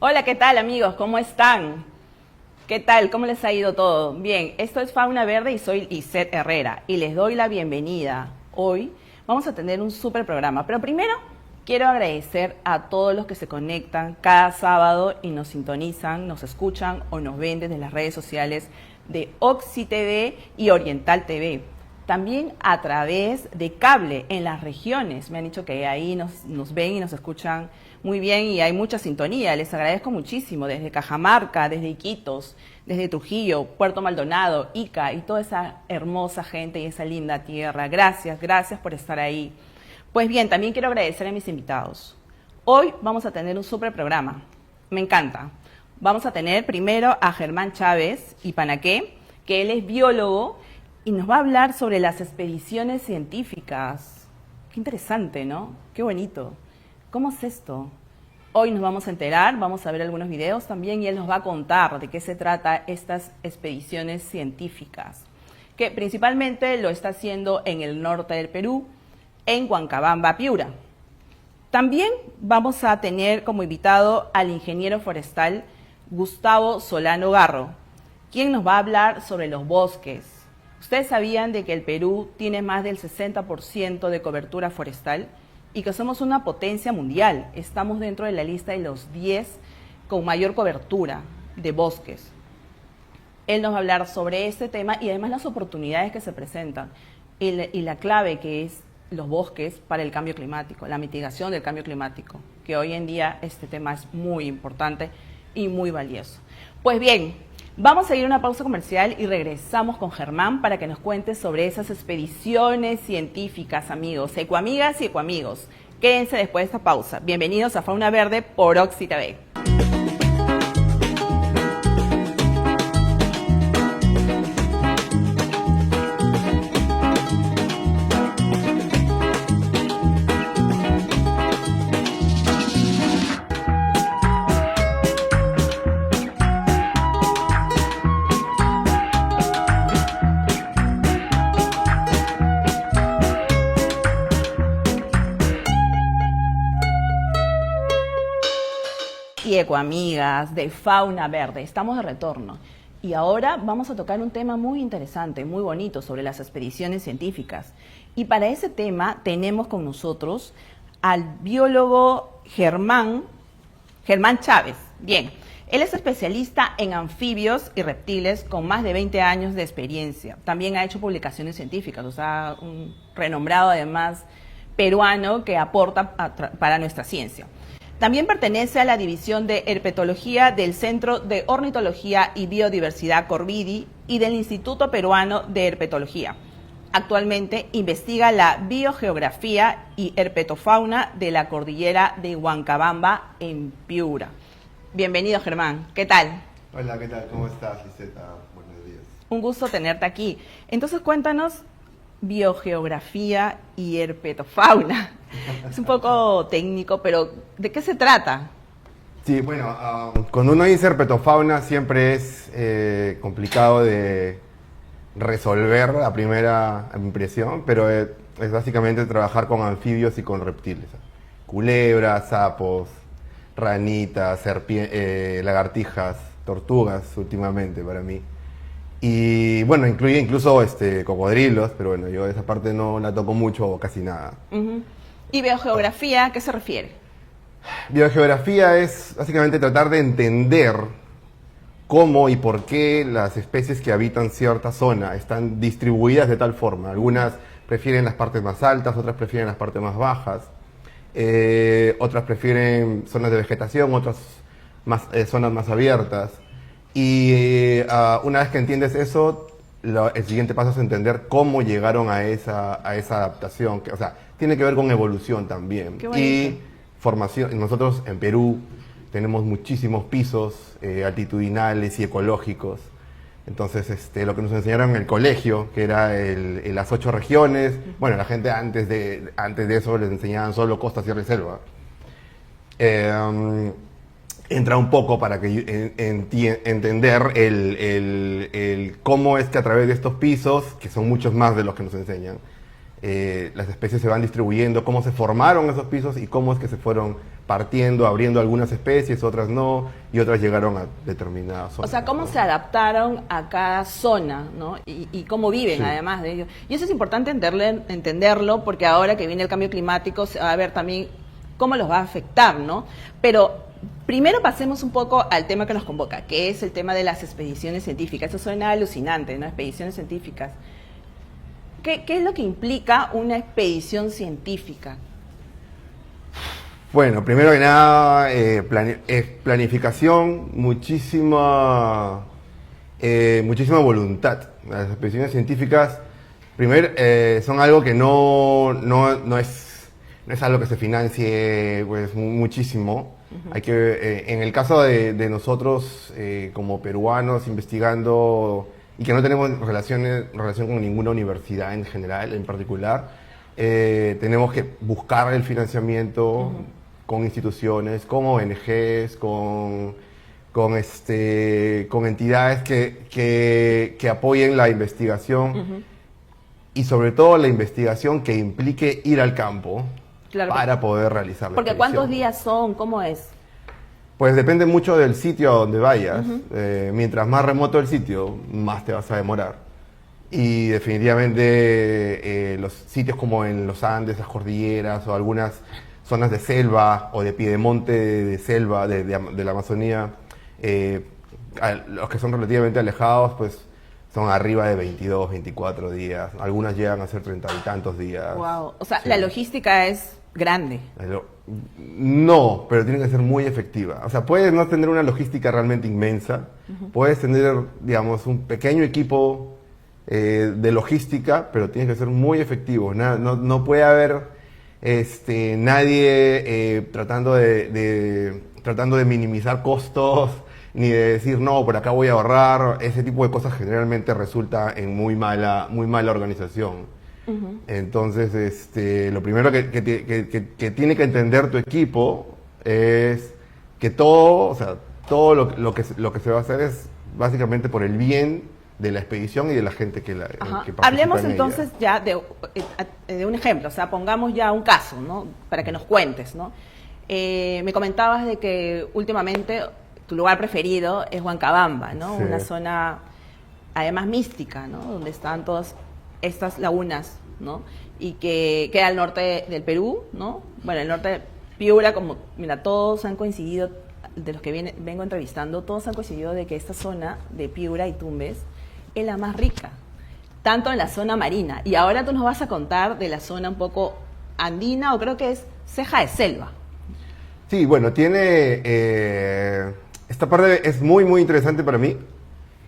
Hola, ¿qué tal amigos? ¿Cómo están? ¿Qué tal? ¿Cómo les ha ido todo? Bien, esto es Fauna Verde y soy Lisette Herrera y les doy la bienvenida. Hoy vamos a tener un súper programa, pero primero quiero agradecer a todos los que se conectan cada sábado y nos sintonizan, nos escuchan o nos ven desde las redes sociales de Oxy TV y Oriental TV. También a través de cable en las regiones. Me han dicho que ahí nos ven y nos escuchan muy bien y hay mucha sintonía. Les agradezco muchísimo desde Cajamarca, desde Iquitos, desde Trujillo, Puerto Maldonado, Ica y toda esa hermosa gente y esa linda tierra. Gracias, gracias por estar ahí. Pues bien, también quiero agradecer a mis invitados. Hoy vamos a tener un súper programa. Me encanta. Vamos a tener primero a Germán Chávez Ipanaqué, que él es biólogo y nos va a hablar sobre las expediciones científicas. Qué interesante, ¿no? Qué bonito. ¿Cómo es esto? Hoy nos vamos a enterar, vamos a ver algunos videos también y él nos va a contar de qué se trata estas expediciones científicas, que principalmente lo está haciendo en el norte del Perú, en Huancabamba, Piura. También vamos a tener como invitado al ingeniero forestal Gustavo Solano Garro, quien nos va a hablar sobre los bosques. ¿Ustedes sabían de que el Perú tiene más del 60% de cobertura forestal y que somos una potencia mundial? Estamos dentro de la lista de los 10 con mayor cobertura de bosques. Él nos va a hablar sobre este tema y además las oportunidades que se presentan y la clave que es los bosques para el cambio climático, la mitigación del cambio climático, que hoy en día este tema es muy importante y muy valioso. Pues bien, vamos a ir a una pausa comercial y regresamos con Germán para que nos cuente sobre esas expediciones científicas, amigos, ecoamigas y ecoamigos. Quédense después de esta pausa. Bienvenidos a Fauna Verde por Oxy TV. Y ecoamigas de Fauna Verde, estamos de retorno y ahora vamos a tocar un tema muy interesante, muy bonito sobre las expediciones científicas. Y para ese tema tenemos con nosotros al biólogo Germán Chávez. Bien, él es especialista en anfibios y reptiles con más de 20 años de experiencia. También ha hecho publicaciones científicas, o sea, un renombrado además peruano que aporta para nuestra ciencia. También pertenece a la División de Herpetología del Centro de Ornitología y Biodiversidad Corvidi y del Instituto Peruano de Herpetología. Actualmente investiga la biogeografía y herpetofauna de la cordillera de Huancabamba en Piura. Bienvenido, Germán. ¿Qué tal? Hola, ¿qué tal? ¿Cómo estás, Liseta? Buenos días. Un gusto tenerte aquí. Entonces, cuéntanos biogeografía y herpetofauna. Es un poco técnico, pero ¿de qué se trata? Sí, bueno, cuando uno dice herpetofauna siempre es complicado de resolver a primera impresión, pero es básicamente trabajar con anfibios y con reptiles. Culebras, sapos, ranitas, lagartijas, tortugas últimamente para mí. Y bueno, incluye incluso cocodrilos, pero bueno, yo esa parte no la toco mucho o casi nada. ¿Y biogeografía a qué se refiere? Biogeografía es básicamente tratar de entender cómo y por qué las especies que habitan cierta zona están distribuidas de tal forma. Algunas prefieren las partes más altas, otras prefieren las partes más bajas, otras prefieren zonas de vegetación, otras zonas más abiertas. Y una vez que entiendes eso, el siguiente paso es entender cómo llegaron a esa adaptación, o sea, tiene que ver con evolución también. Y formación. Nosotros en Perú tenemos muchísimos pisos altitudinales y ecológicos. Entonces, lo que nos enseñaron en el colegio, que era las 8 regiones, bueno, la gente antes de eso les enseñaban solo costa, sierra y selva. Entra un poco para que entender cómo es que a través de estos pisos, que son muchos más de los que nos enseñan, las especies se van distribuyendo, cómo se formaron esos pisos y cómo es que se fueron partiendo, abriendo algunas especies, otras no, y otras llegaron a determinadas zonas. O sea, cómo ¿no? se adaptaron a cada zona, ¿no? Y cómo viven, Sí. además de ello. Y eso es importante entenderlo, porque ahora que viene el cambio climático, se va a ver también cómo los va a afectar, ¿no? Pero primero pasemos un poco al tema que nos convoca, que es el tema de las expediciones científicas. Eso suena alucinante, ¿no? Expediciones científicas. ¿Qué es lo que implica una expedición científica? Bueno, primero que nada, planificación, muchísima voluntad. Las expediciones científicas, primero, son algo que no es algo que se financie pues, muchísimo. Hay que, en el caso de nosotros, como peruanos, investigando y que no tenemos relación con ninguna universidad en general, en particular, tenemos que buscar el financiamiento con instituciones, con ONGs, con entidades que apoyen la investigación y sobre todo la investigación que implique ir al campo para poder realizar la Porque expedición. ¿cuántos días son? ¿Cómo es? Pues depende mucho del sitio a donde vayas. Mientras más remoto el sitio, más te vas a demorar. Y definitivamente los sitios como en los Andes, las cordilleras o algunas zonas de selva o de piedemonte de selva de la Amazonía, los que son relativamente alejados, pues son arriba de 22, 24 días. Algunas llegan a ser 30 y tantos días. Wow. O sea, Sí. la logística es grande. No, pero tiene que ser muy efectiva. O sea, puedes no tener una logística realmente inmensa, puedes tener, digamos, un pequeño equipo de logística, pero tiene que ser muy efectivo. No puede haber nadie tratando de minimizar costos, ni de decir, no, por acá voy a ahorrar. Ese tipo de cosas generalmente resulta en muy mala organización. Entonces, lo primero que tiene que entender tu equipo es que todo lo que se va a hacer es básicamente por el bien de la expedición y de la gente que participa Hablemos en ella. entonces ya de un ejemplo, o sea, pongamos ya un caso, ¿no? Para que nos cuentes, ¿no? Me comentabas de que últimamente tu lugar preferido es Huancabamba, ¿no? Sí. Una zona además mística, ¿no? Donde están todas estas lagunas, ¿no? Y que queda al norte del Perú, ¿no? Bueno, el norte de Piura, como, mira, todos han coincidido, de los que vengo entrevistando, todos han coincidido de que esta zona de Piura y Tumbes es la más rica, tanto en la zona marina. Y ahora tú nos vas a contar de la zona un poco andina, o creo que es ceja de selva. Sí, bueno, tiene... esta parte es muy, muy interesante para mí.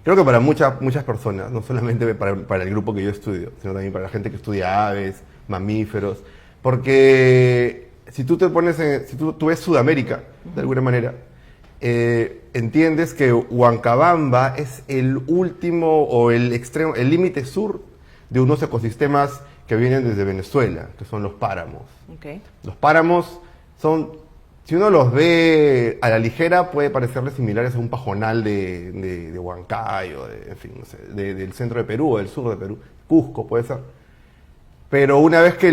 Creo que para muchas personas, no solamente para el grupo que yo estudio, sino también para la gente que estudia aves, mamíferos. Porque si tú si tú ves Sudamérica, de alguna manera, entiendes que Huancabamba es el último o el extremo, el límite sur de unos ecosistemas que vienen desde Venezuela, que son los páramos. Okay. Los páramos son, si uno los ve a la ligera, puede parecerles similares a un pajonal de Huancayo, en fin, no sé, del centro de Perú o del sur de Perú, Cusco puede ser. Pero una vez que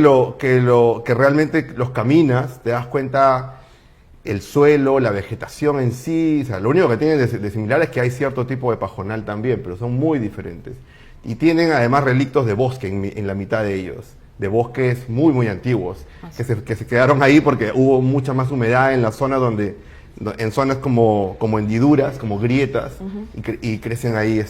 realmente los caminas, te das cuenta el suelo, la vegetación en sí, o sea, lo único que tienen de similar es que hay cierto tipo de pajonal también, pero son muy diferentes. Y tienen además relictos de bosque en la mitad de ellos, de bosques muy, muy antiguos, que se quedaron ahí porque hubo mucha más humedad en la zona en zonas como hendiduras, como grietas, y crecen ahí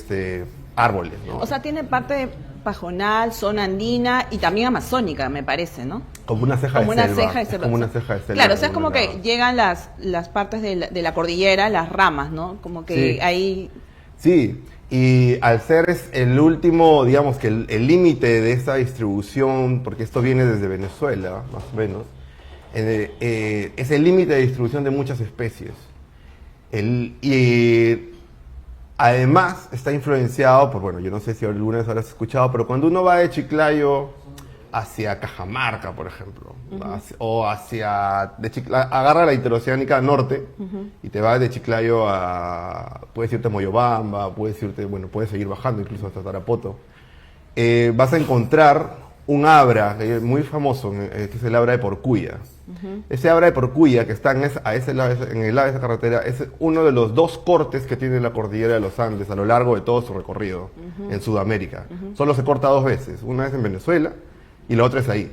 árboles, ¿no? O sea, tiene parte pajonal, zona andina y también amazónica, me parece, ¿no? Como una ceja Como de una selva. ceja de selva. Como una ceja de selva. Claro, o sea, es de como algún que lado. llegan las partes de la cordillera, las ramas, ¿no? Como que Sí. ahí... Sí, y al ser el último, digamos que el límite de esta distribución, porque esto viene desde Venezuela, más o menos, es el límite de distribución de muchas especies. Y además está influenciado por, bueno, yo no sé si alguna vez habrás escuchado, pero cuando uno va de Chiclayo hacia Cajamarca, por ejemplo, o agarra la interoceánica norte y te vas de Chiclayo puedes irte a Moyobamba, puedes seguir bajando incluso hasta Tarapoto. Vas a encontrar un abra muy famoso, que es el abra de Porcuya. Ese abra de Porcuya que está en el lado de esa carretera es uno de los 2 cortes que tiene la cordillera de los Andes a lo largo de todo su recorrido en Sudamérica. Solo se corta 2 veces, una vez en Venezuela y la otra es ahí.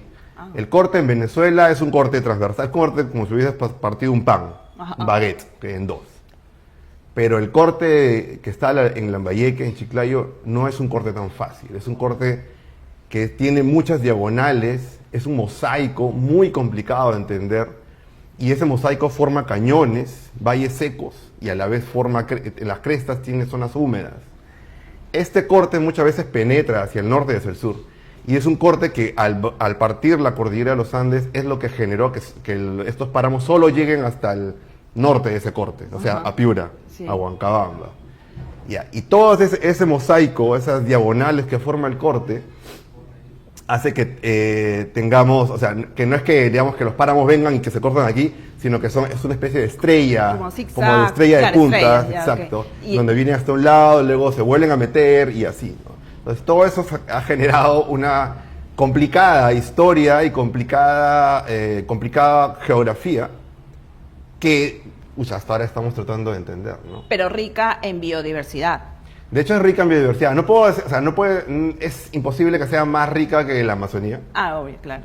El corte en Venezuela es un corte transversal, es un corte como si hubieses partido un pan, un baguette, que en 2. Pero el corte que está en Lambayeque, en Chiclayo, no es un corte tan fácil, es un corte que tiene muchas diagonales, es un mosaico muy complicado de entender, y ese mosaico forma cañones, valles secos, y a la vez en las crestas tiene zonas húmedas. Este corte muchas veces penetra hacia el norte y hacia el sur, y es un corte que al partir la cordillera de los Andes es lo que generó que estos páramos solo lleguen hasta el norte de ese corte, o sea, a Piura, sí, a Huancabamba. Y todo ese mosaico, esas diagonales que forma el corte, hace que tengamos, o sea, que no es que digamos que los páramos vengan y que se cortan aquí, sino que es una especie de estrella, como de estrella de puntas, exacto, okay, donde vienen hasta un lado, luego se vuelven a meter y así, ¿no? Entonces todo eso ha generado una complicada historia y complicada geografía que hasta ahora estamos tratando de entender, ¿no? Pero rica en biodiversidad. De hecho es rica en biodiversidad. Es imposible que sea más rica que la Amazonía. Ah, obvio, claro.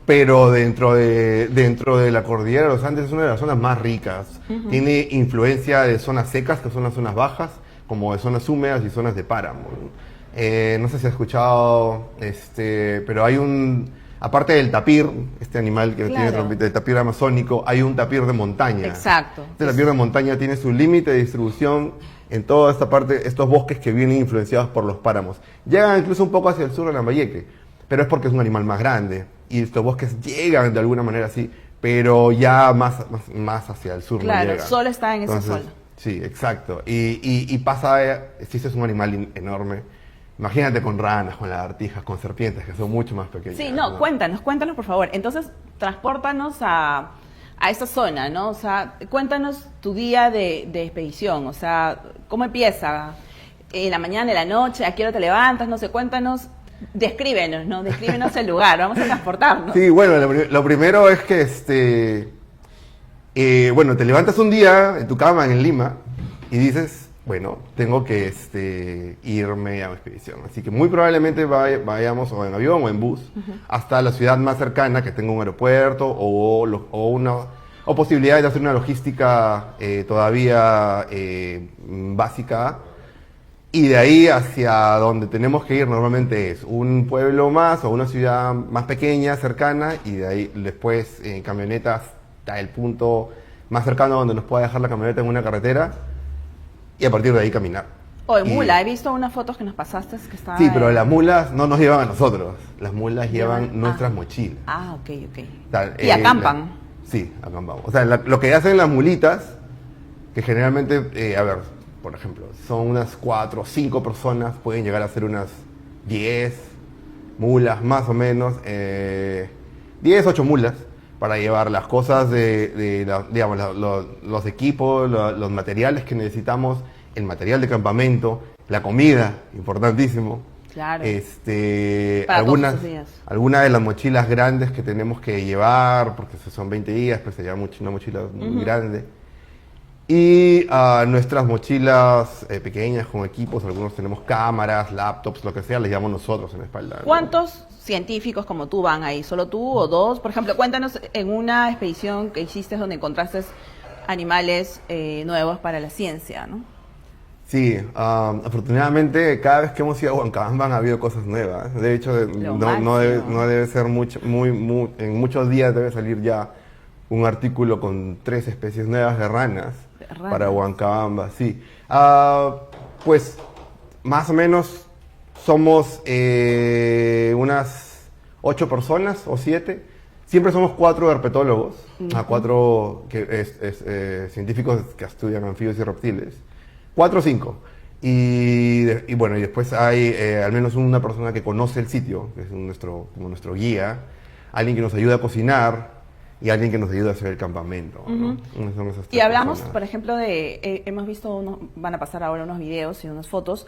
Pero dentro de la cordillera de los Andes es una de las zonas más ricas. Tiene influencia de zonas secas, que son las zonas bajas, como de zonas húmedas y zonas de páramo. No sé si has escuchado, pero hay aparte del tapir, este animal que tiene trompeta, el tapir amazónico, hay un tapir de montaña. Exacto. Este tapir de montaña tiene su límite de distribución en toda esta parte, estos bosques que vienen influenciados por los páramos. Llegan incluso un poco hacia el sur de Lambayeque, pero es porque es un animal más grande, y estos bosques llegan de alguna manera así, pero ya más hacia el sur. Claro, no llegan. solo está en esa zona. Sí, exacto. Y pasa, si es un animal enorme. Imagínate con ranas, con lagartijas, con serpientes, que son mucho más pequeñas. Sí, no, cuéntanos por favor. Entonces, transpórtanos a esta zona, ¿no? O sea, cuéntanos tu día de expedición, o sea, ¿cómo empieza? ¿En la mañana, en la noche? ¿A qué hora te levantas? No sé, cuéntanos, descríbenos, ¿no? Descríbenos el lugar, vamos a transportarnos. Sí, bueno, lo primero es que, te levantas un día en tu cama en Lima y dices, bueno, tengo que irme a una expedición. Así que muy probablemente vayamos o en avión o en bus hasta la ciudad más cercana que tenga un aeropuerto o posibilidades de hacer una logística todavía básica. Y de ahí hacia donde tenemos que ir normalmente es un pueblo más o una ciudad más pequeña, cercana, y de ahí después en camionetas hasta el punto más cercano donde nos pueda dejar la camioneta en una carretera. Y a partir de ahí caminar. O en mula, he visto unas fotos que nos pasaste que estaban... Sí, pero las mulas no nos llevan a nosotros. Las mulas llevan nuestras mochilas. Ah, ok. ¿Y acampan? Sí, acampamos. O sea, lo que hacen las mulitas, que generalmente, por ejemplo, son unas 4 o 5 personas, pueden llegar a ser unas 10 mulas más o menos, 10, 8 mulas, para llevar las cosas digamos, los equipos, los materiales que necesitamos, el material de campamento, la comida, importantísimo. Claro. Algunas de las mochilas grandes que tenemos que llevar, porque son 20 días, pues se lleva una mochila muy grande. Y nuestras mochilas pequeñas con equipos, algunos tenemos cámaras, laptops, lo que sea, les llevamos nosotros en la espalda. ¿Cuántos científicos como tú van ahí? ¿Solo tú o dos? Por ejemplo, cuéntanos en una expedición que hiciste donde encontraste animales nuevos para la ciencia, ¿no? Sí, afortunadamente cada vez que hemos ido a Huancabamba han habido cosas nuevas. De hecho, no debe ser en muchos días debe salir ya un artículo con 3 especies nuevas de ranas. Para Huancabamba, sí. Pues más o menos somos unas 8 personas o 7. Siempre somos 4 herpetólogos, 4 científicos que estudian anfibios y reptiles. 4 o 5. Y bueno, y después hay al menos una persona que conoce el sitio, que es como nuestro guía, alguien que nos ayuda a cocinar, y alguien que nos ayuda a hacer el campamento, ¿no? Y hablamos, por ejemplo, hemos visto, van a pasar ahora unos videos y unas fotos,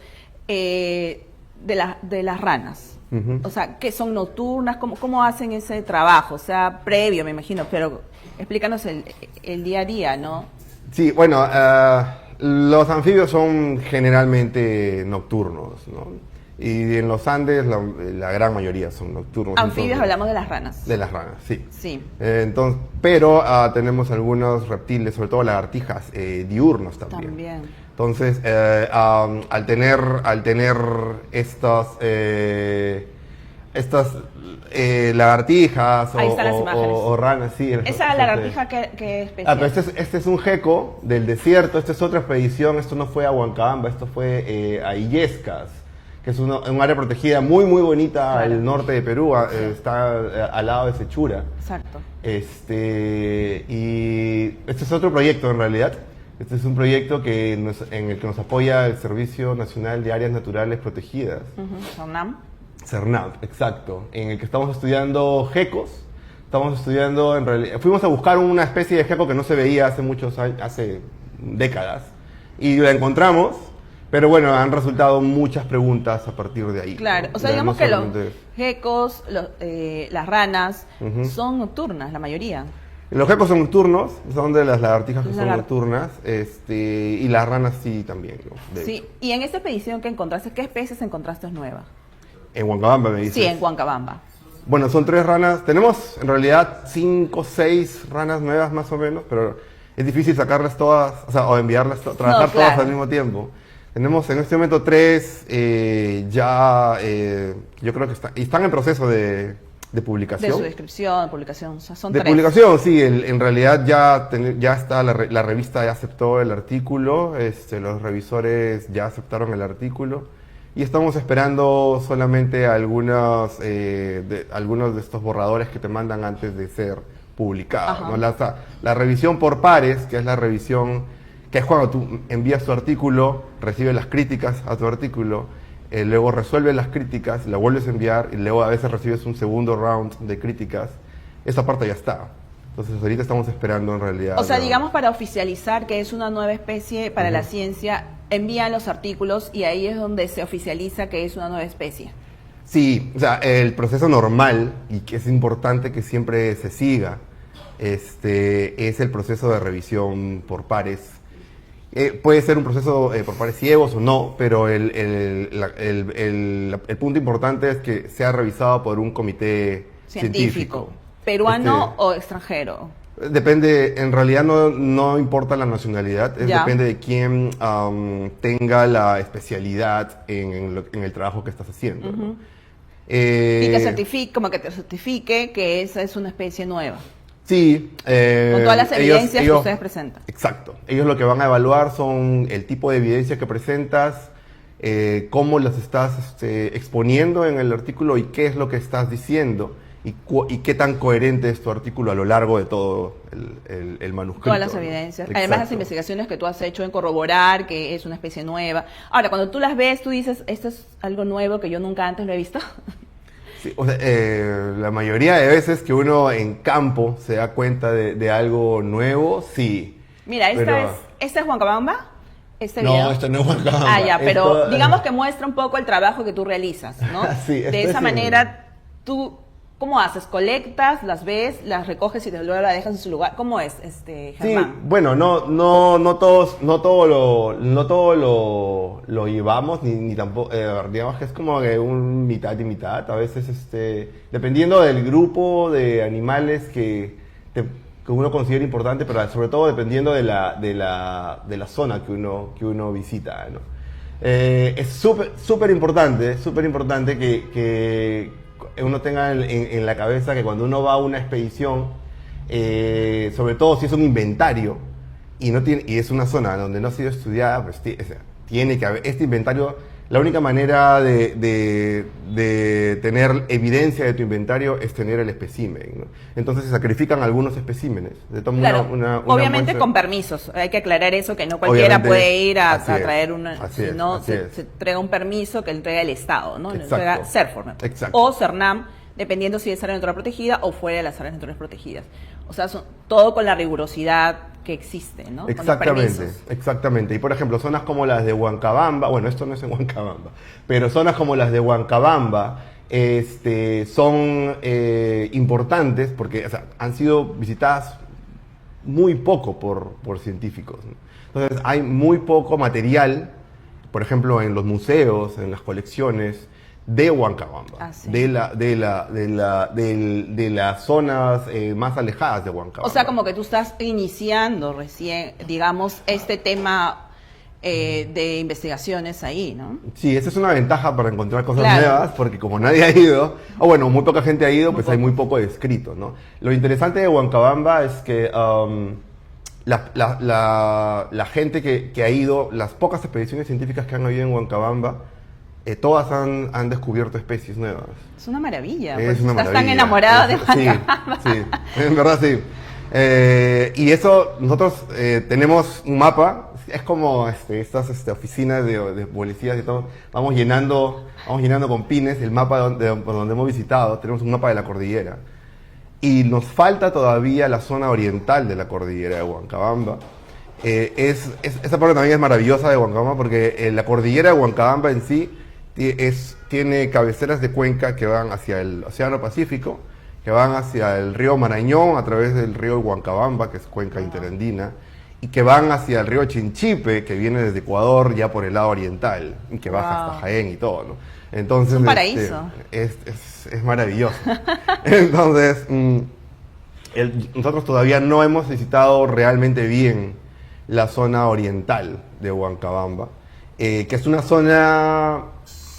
de las ranas. Ujú. O sea, ¿qué son nocturnas? ¿Cómo hacen ese trabajo? O sea, previo, me imagino, pero explícanos el día a día, ¿no? Sí, bueno, los anfibios son generalmente nocturnos, ¿no? Y en los Andes la gran mayoría son nocturnos. Anfibios, entonces, hablamos de las ranas. de las ranas, sí. Sí. Entonces, pero tenemos algunos reptiles, sobre todo lagartijas, diurnos también. También. Entonces, al tener estas lagartijas Ahí están las imágenes. o ranas, sí. ¿Esa lagartija qué especie? Pero este es un gecko del desierto, esta es otra expedición, esto no fue a Huancabamba, esto fue a Illescas, que es un área protegida muy bonita Claro. al norte de Perú, está al lado de Sechura. Exacto. Y este es otro proyecto en realidad. Este es un proyecto en el que nos apoya el Servicio Nacional de Áreas Naturales Protegidas. ¿Cernam? CERNAP, exacto, en el que estamos estudiando gecos. Estamos estudiando, en realidad, fuimos a buscar una especie de gecko que no se veía hace muchos años, hace décadas, y la encontramos, pero bueno, han resultado muchas preguntas a partir de ahí. Claro, ¿no? o sea, Ya digamos no que los solamente- geckos, las ranas, Ujú. son nocturnas, la mayoría. Los geckos son nocturnos, son de las lagartijas que Las son lagar- nocturnas, y las ranas sí también, ¿no? De Sí, hecho. y en esta expedición que encontraste, ¿qué especies encontraste nuevas? En Huancabamba me dices. Sí, en Huancabamba. Bueno, son 3 ranas. Tenemos en realidad 5, 6 ranas nuevas más o menos, pero es difícil sacarlas todas, o enviarlas, trabajar No, claro. todas al mismo tiempo. Tenemos en este momento 3 yo creo que están en proceso de De publicación. su descripción, publicación, o sea, son De 3. publicación, sí, en realidad ya está, la revista ya aceptó el artículo, los revisores ya aceptaron el artículo y estamos esperando solamente algunos de estos borradores que te mandan antes de ser publicado, Ajá. ¿no? La revisión por pares, que es la revisión, que es cuando tú envías tu artículo, recibes las críticas a tu artículo, luego resuelves las críticas, la vuelves a enviar y luego a veces recibes un segundo round de críticas. Esa parte ya está. Entonces ahorita estamos esperando en realidad. O sea, digamos, para oficializar que es una nueva especie para la ciencia, envían los artículos y ahí es donde se oficializa que es una nueva especie. Sí, o sea, el proceso normal, y que es importante que siempre se siga, es el proceso de revisión por pares. Puede ser un proceso por pares ciegos o no, pero el punto importante es que sea revisado por un comité científico. ¿Peruano o extranjero? Depende, en realidad no importa la nacionalidad, Ya. depende de quién tenga la especialidad en el trabajo que estás haciendo, ¿no? Y te certifique, como que te certifique que esa es una especie nueva. Sí. Con todas las evidencias que ustedes presentan. Exacto. Ellos lo que van a evaluar son el tipo de evidencia que presentas, cómo las estás exponiendo en el artículo y qué es lo que estás diciendo y qué tan coherente es tu artículo a lo largo de todo el manuscrito. Todas las ¿no? evidencias. Exacto. Además, las investigaciones que tú has hecho en corroborar que es una especie nueva. Ahora, cuando tú las ves, tú dices, esto es algo nuevo que yo nunca antes lo he visto. Sí, o sea, la mayoría de veces que uno en campo se da cuenta de algo nuevo, sí. Mira, Pero- ¿esta es Huancabamba? ¿Este No, video? esto no es Huancabamba. Ah, ya, pero Esto- digamos que muestra un poco el trabajo que tú realizas, ¿no? Sí, esto de esa es manera, tú, ¿cómo haces? ¿Colectas, las ves, las recoges y luego las dejas en su lugar? ¿Cómo es, Sí, Germán? bueno, no todo lo llevamos, ni tampoco, digamos que es como que un mitad y mitad. A veces, dependiendo del grupo de animales que uno considera importante, pero sobre todo dependiendo de la zona que uno visita, ¿no? Es súper importante que uno tenga en la cabeza que cuando uno va a una expedición, sobre todo si es un inventario y es una zona donde no ha sido estudiada, pues tiene que haber este inventario. La única manera de tener evidencia de tu inventario es tener el espécimen, ¿no? Entonces se sacrifican algunos especímenes. Se toma Claro, una obviamente muestra- con permisos, hay que aclarar eso, que no cualquiera Obviamente, puede ir a así es, traer una, así es, sino así es. se entrega un permiso que entrega el Estado, ¿no? Le Exacto. entrega CERFOR, ¿no? Exacto. O CERNAM, dependiendo si es área natural protegida o fuera de las áreas naturales protegidas. O sea, todo con la rigurosidad que existe, ¿no? Con los Exactamente, permisos. exactamente. Y por ejemplo, zonas como las de Huancabamba, bueno, esto no es en Huancabamba, pero zonas como las de Huancabamba son importantes porque o sea, han sido visitadas muy poco por científicos, ¿no? Entonces hay muy poco material, por ejemplo, en los museos, en las colecciones de Huancabamba, Ah, sí. de las zonas más alejadas de Huancabamba. O sea, como que tú estás iniciando recién, digamos, este tema de investigaciones ahí, ¿no? Sí, esa es una ventaja para encontrar cosas Claro. nuevas, porque como nadie ha ido, o bueno, muy poca gente ha ido, Muy pues hay poco. muy poco descrito, ¿no? Lo interesante de Huancabamba es que la gente que ha ido, las pocas expediciones científicas que han habido en Huancabamba, todas han descubierto especies nuevas. Es una maravilla. Es Pues una estás maravilla. tan enamorado de Sí, Huancabamba. sí, en verdad sí. Y eso, nosotros tenemos un mapa, es como estas oficinas de policías y todo, vamos llenando con pines el mapa por donde hemos visitado, tenemos un mapa de la cordillera. Y nos falta todavía la zona oriental de la cordillera de Huancabamba. Esa parte también es maravillosa de Huancabamba porque la cordillera de Huancabamba en sí tiene cabeceras de cuenca que van hacia el Océano Pacífico, que van hacia el río Marañón a través del río Huancabamba, que es cuenca interandina, y que van hacia el río Chinchipe, que viene desde Ecuador ya por el lado oriental, y que baja Wow. hasta Jaén y todo, ¿no? Entonces, Es un paraíso. es maravilloso. Entonces, nosotros todavía no hemos visitado realmente bien la zona oriental de Huancabamba, que es una zona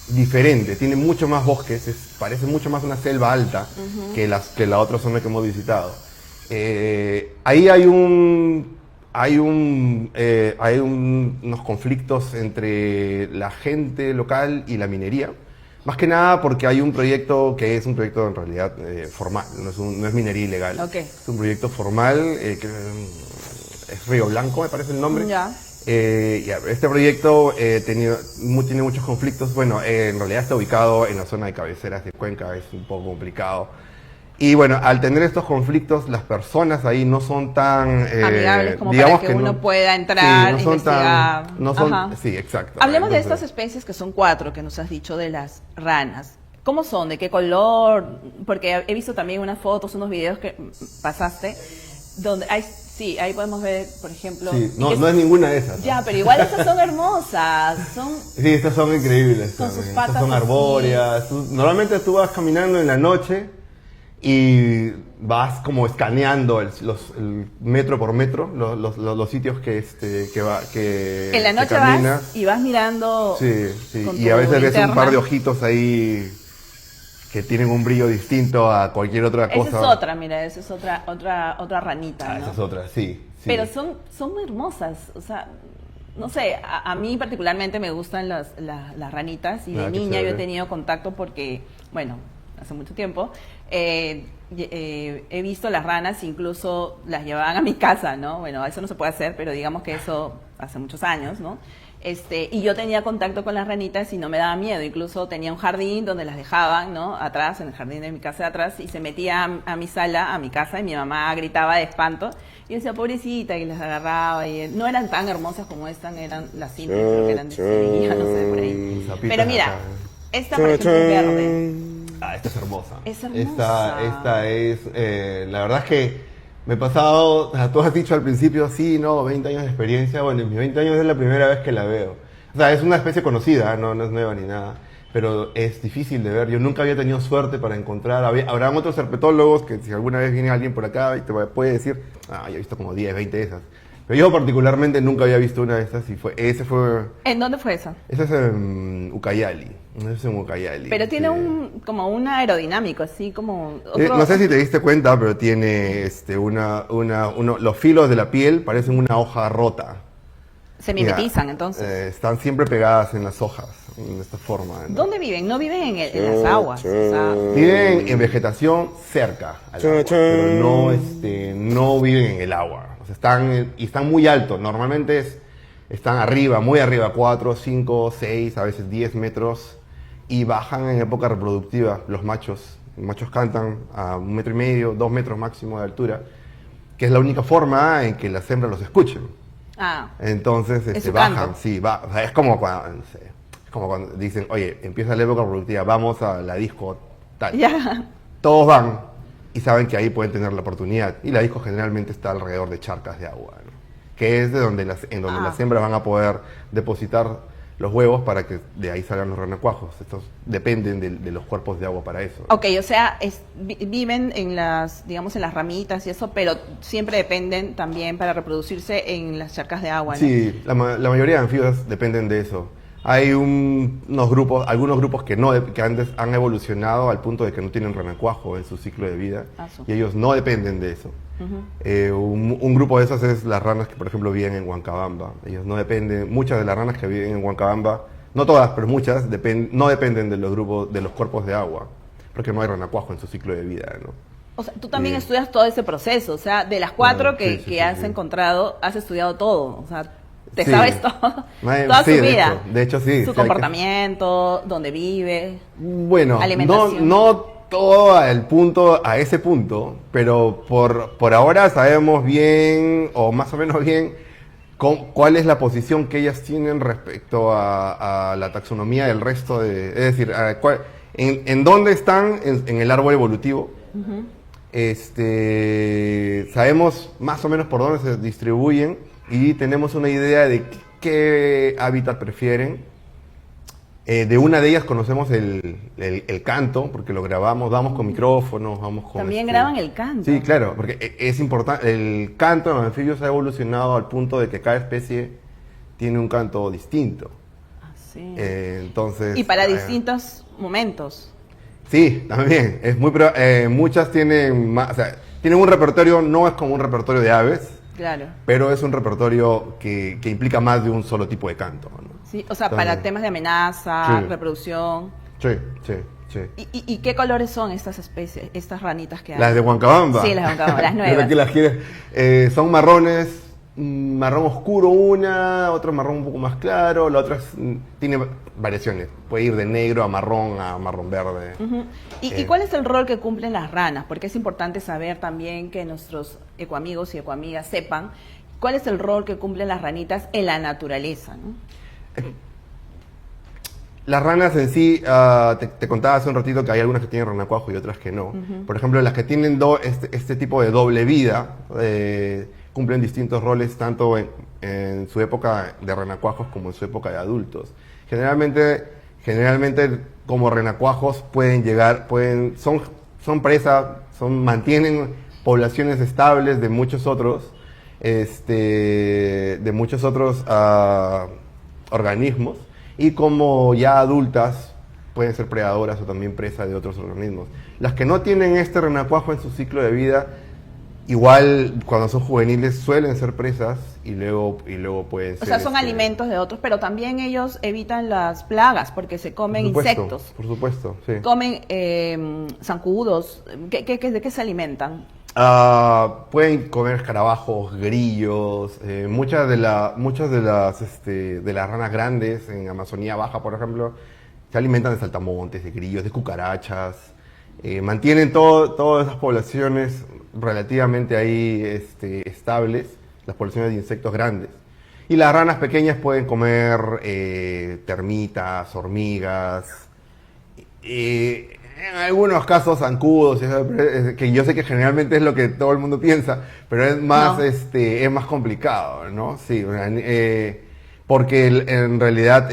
diferente, tiene mucho más bosques, parece mucho más una selva alta que la otra zona que hemos visitado. Ahí hay unos conflictos entre la gente local y la minería, más que nada porque hay un proyecto que es un proyecto en realidad formal, no es minería ilegal, Ok. es un proyecto formal que es Río Blanco, me parece el nombre. Ya. Este proyecto tiene muchos conflictos. Bueno, en realidad está ubicado en la zona de cabeceras de Cuenca, es un poco complicado. Y bueno, al tener estos conflictos, las personas ahí no son tan Amigables como digamos para que uno no- pueda entrar, sí, no son investigar. tan, no son, Ajá. sí, exacto. Hablemos de Entonces, estas especies que son 4 que nos has dicho de las ranas. ¿Cómo son? ¿De qué color? Porque he visto también unas fotos, unos videos que pasaste, donde hay, sí, ahí podemos ver, por ejemplo. sí, y no, que no es ninguna de esas. Ya, pero igual estas son hermosas. Son Sí, estas son increíbles. Con sus también. patas Estas son así. arbóreas. Normalmente tú vas caminando en la noche y vas como escaneando el metro por metro los sitios que en la que noche caminas. vas y vas mirando. Sí, sí. con Y tu a veces ves un linterna. par de ojitos ahí que tienen un brillo distinto a cualquier otra cosa. Esa es otra, mira, esa es otra ranita, Ah, ¿no? esa es otra, sí. Sí. Pero son muy hermosas, o sea, no sé, a mí particularmente me gustan las ranitas y de Ah, qué niña yo he chévere. tenido contacto porque, bueno, hace mucho tiempo, he visto las ranas, incluso las llevaban a mi casa, ¿no? Bueno, eso no se puede hacer, pero digamos que eso hace muchos años, ¿no? Y yo tenía contacto con las ranitas y no me daba miedo, incluso tenía un jardín donde las dejaban, ¿no? Atrás, en el jardín de mi casa de atrás, y se metía a mi sala, a mi casa, y mi mamá gritaba de espanto, y yo decía, pobrecita, y las agarraba, y no eran tan hermosas como estas, eran las simples, creo que eran de Sevilla, no sé, por ahí. Zapitas Pero mira, acá. esta por ejemplo es verde. Ah, esta es hermosa. Es hermosa. Esta es, la verdad es que me he pasado, o sea, tú has dicho al principio, sí, no, 20 años de experiencia. Bueno, en mis 20 años es la primera vez que la veo. O sea, es una especie conocida, no es nueva ni nada, pero es difícil de ver. Yo nunca había tenido suerte para encontrar. Habrán otros herpetólogos que si alguna vez viene alguien por acá y te puede decir, ah, yo he visto como 10, 20 de esas. Pero yo particularmente nunca había visto una de estas y ¿En dónde fue eso? esa es en Ucayali. Esa es en Ucayali. Pero tiene sí. como un aerodinámico, así como... No sé si te diste cuenta, pero tiene los filos de la piel parecen una hoja rota. Se Mira, mimetizan, entonces. están siempre pegadas en las hojas, de esta forma. ¿no? ¿Dónde viven? No viven en las aguas. O sea, Viven en vegetación cerca al agua, pero no viven en el agua. O sea, están muy altos. Normalmente están arriba, muy arriba, 4, 5, 6, a veces 10 metros. Y bajan en época reproductiva los machos. Los machos cantan a 1,5 metros, 2 metros máximo de altura. que es la única forma en que las hembras los escuchen. Ah, Entonces es su bajan, canto. sí, o sea, es como cuando, no sé, es como cuando dicen, oye, empieza la época reproductiva, vamos a la disco tal. ya. Todos van y saben que ahí pueden tener la oportunidad. Y la disco generalmente está alrededor de charcas de agua, ¿no? Que es de donde en donde las hembras van a poder depositar los huevos para que de ahí salgan los renacuajos. Estos dependen de los cuerpos de agua para eso. Ok, o sea, viven en las, digamos, en las ramitas y eso, pero siempre dependen también para reproducirse en las charcas de agua, ¿no? Sí, la mayoría de anfibios dependen de eso. Hay algunos grupos que antes han evolucionado al punto de que no tienen renacuajo en su ciclo de vida y ellos no dependen de eso. Un grupo de esas es las ranas que, por ejemplo, viven en Huancabamba. Ellos no dependen, muchas de las ranas que viven en Huancabamba, no todas, pero muchas, no dependen de los grupos, de los cuerpos de agua, porque no hay renacuajo en su ciclo de vida, ¿no? O sea, tú también estudias todo ese proceso, o sea, de las 4 que has sí. encontrado, has estudiado todo, o sea, te Sí. sabes todo, toda su vida. De hecho, sí. Su Sí, comportamiento, dónde vive. Bueno, Alimentación. no todo a ese punto, pero por ahora sabemos bien, o más o menos bien, cuál es la posición que ellas tienen respecto a la taxonomía del resto es decir, en dónde están en el árbol evolutivo. Sabemos más o menos por dónde se distribuyen y tenemos una idea de qué hábitat prefieren. De una de ellas conocemos el canto, porque lo grabamos, vamos con micrófonos, vamos con... También graban el canto. Sí, claro, porque es importante. El canto en los anfibios ha evolucionado al punto de que cada especie tiene un canto distinto. Ah, sí. Entonces... Y para distintos momentos. Sí, también. Muchas tienen más, o sea, tienen un repertorio, no es como un repertorio de aves, Claro. pero es un repertorio que implica más de un solo tipo de canto, ¿no? Sí, o sea, Entonces, para temas de amenaza, sí. reproducción. Sí, sí, sí. ¿Y qué colores son estas especies, estas ranitas que hay? Las de Huancabamba. Sí, las de Huancabamba, las Yo nuevas. sé que las quieres. Son marrones, marrón oscuro otro marrón un poco más claro, la otra tiene variaciones. Puede ir de negro a marrón verde. Ujú. ¿Y cuál es el rol que cumplen las ranas? Porque es importante saber también que nuestros ecoamigos y ecoamigas sepan cuál es el rol que cumplen las ranitas en la naturaleza, ¿no? Las ranas en sí, te contaba hace un ratito que hay algunas que tienen renacuajo y otras que no. Por ejemplo, las que tienen este tipo de doble vida cumplen distintos roles tanto en su época de renacuajos como en su época de adultos. Generalmente como renacuajos son presa, mantienen poblaciones estables de muchos otros organismos, y como ya adultas pueden ser predadoras o también presa de otros organismos. Las que no tienen este renacuajo en su ciclo de vida, igual cuando son juveniles suelen ser presas y luego pueden ser... O sea, son alimentos de otros, pero también ellos evitan las plagas porque se comen insectos. Por supuesto, sí. Comen zancudos. ¿De qué se alimentan? Pueden comer escarabajos, grillos, muchas de las ranas grandes en Amazonía Baja, por ejemplo, se alimentan de saltamontes, de grillos, de cucarachas, mantienen todas esas poblaciones relativamente ahí estables, las poblaciones de insectos grandes. Y las ranas pequeñas pueden comer termitas, hormigas, en algunos casos zancudos, que yo sé que generalmente es lo que todo el mundo piensa, pero es más, es más complicado, ¿no? Sí, porque en realidad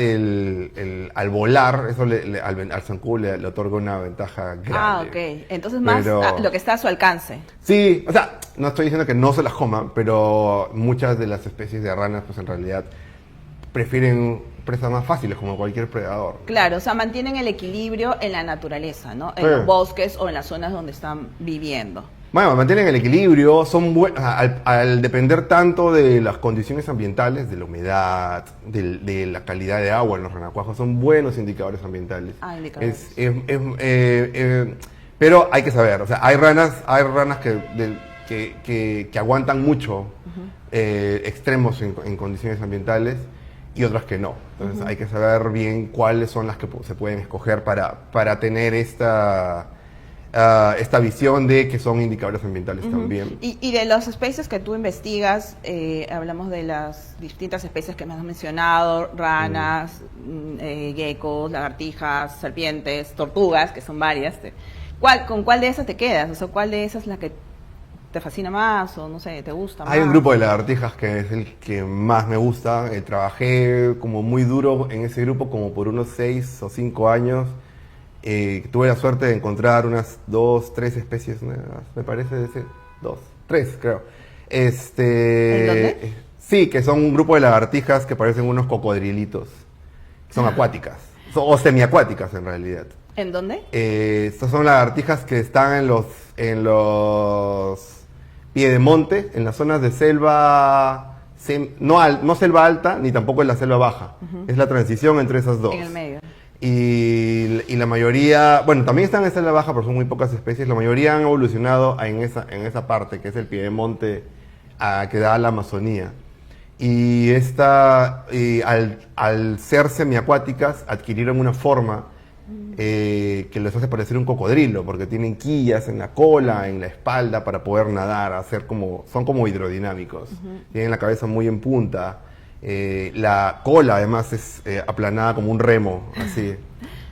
al volar, eso al zancudo le otorga una ventaja grande. Ah, ok. Entonces más lo que está a su alcance. Sí, o sea, no estoy diciendo que no se las coman, pero muchas de las especies de ranas, pues en realidad prefieren presas más fáciles como cualquier predador. Claro, o sea, mantienen el equilibrio en la naturaleza, ¿no? En Sí. los bosques o en las zonas donde están viviendo. Bueno, mantienen el equilibrio, al depender tanto de las condiciones ambientales, de la humedad, de la calidad de agua en los renacuajos, son buenos indicadores ambientales. Ah, indicadores. Pero hay que saber, o sea, hay ranas que aguantan mucho extremos en condiciones ambientales y otras que no. Entonces hay que saber bien cuáles son las que se pueden escoger para tener esta visión de que son indicadores ambientales también. Y de las especies que tú investigas, hablamos de las distintas especies que me has mencionado, ranas, geckos, lagartijas, serpientes, tortugas, que son varias. ¿Con cuál de esas te quedas? O sea, ¿cuál de esas es la que te fascina más o no sé, te gusta más? Hay un grupo de lagartijas que es el que más me gusta. Trabajé como muy duro en ese grupo como por unos 6 o 5 años. Tuve la suerte de encontrar unas 2, 3 especies nuevas, me parece, 2, 3 creo. ¿En dónde? Sí, que son un grupo de lagartijas que parecen unos cocodrilitos. Son acuáticas, o semiacuáticas en realidad. ¿En dónde? Estas son lagartijas que están en los piedemonte, en las zonas de selva, no selva alta, ni tampoco en la selva baja. Es la transición entre esas dos. En el medio. Y la mayoría, bueno, también están en selva baja, pero son muy pocas especies. La mayoría han evolucionado en esa parte, que es el piedemonte que da a la Amazonía. Y al ser semiacuáticas, adquirieron una forma que les hace parecer un cocodrilo, porque tienen quillas en la cola, en la espalda, para poder nadar, son como hidrodinámicos. Tienen la cabeza muy en punta. La cola además es aplanada como un remo, así.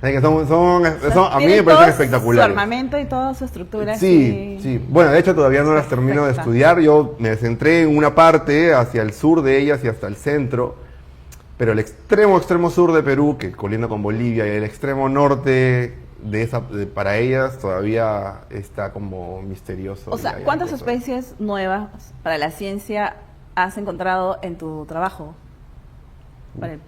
Así que a mí me parecen espectaculares. Su armamento y toda su estructura. Sí, sí. Bueno, de hecho todavía no las termino de estudiar. Yo me centré en una parte hacia el sur de ellas y hasta el centro, pero el extremo sur de Perú, que colinda con Bolivia, y el extremo norte para ellas todavía está como misterioso. O sea, ¿cuántas especies nuevas para la ciencia has encontrado en tu trabajo? Vale.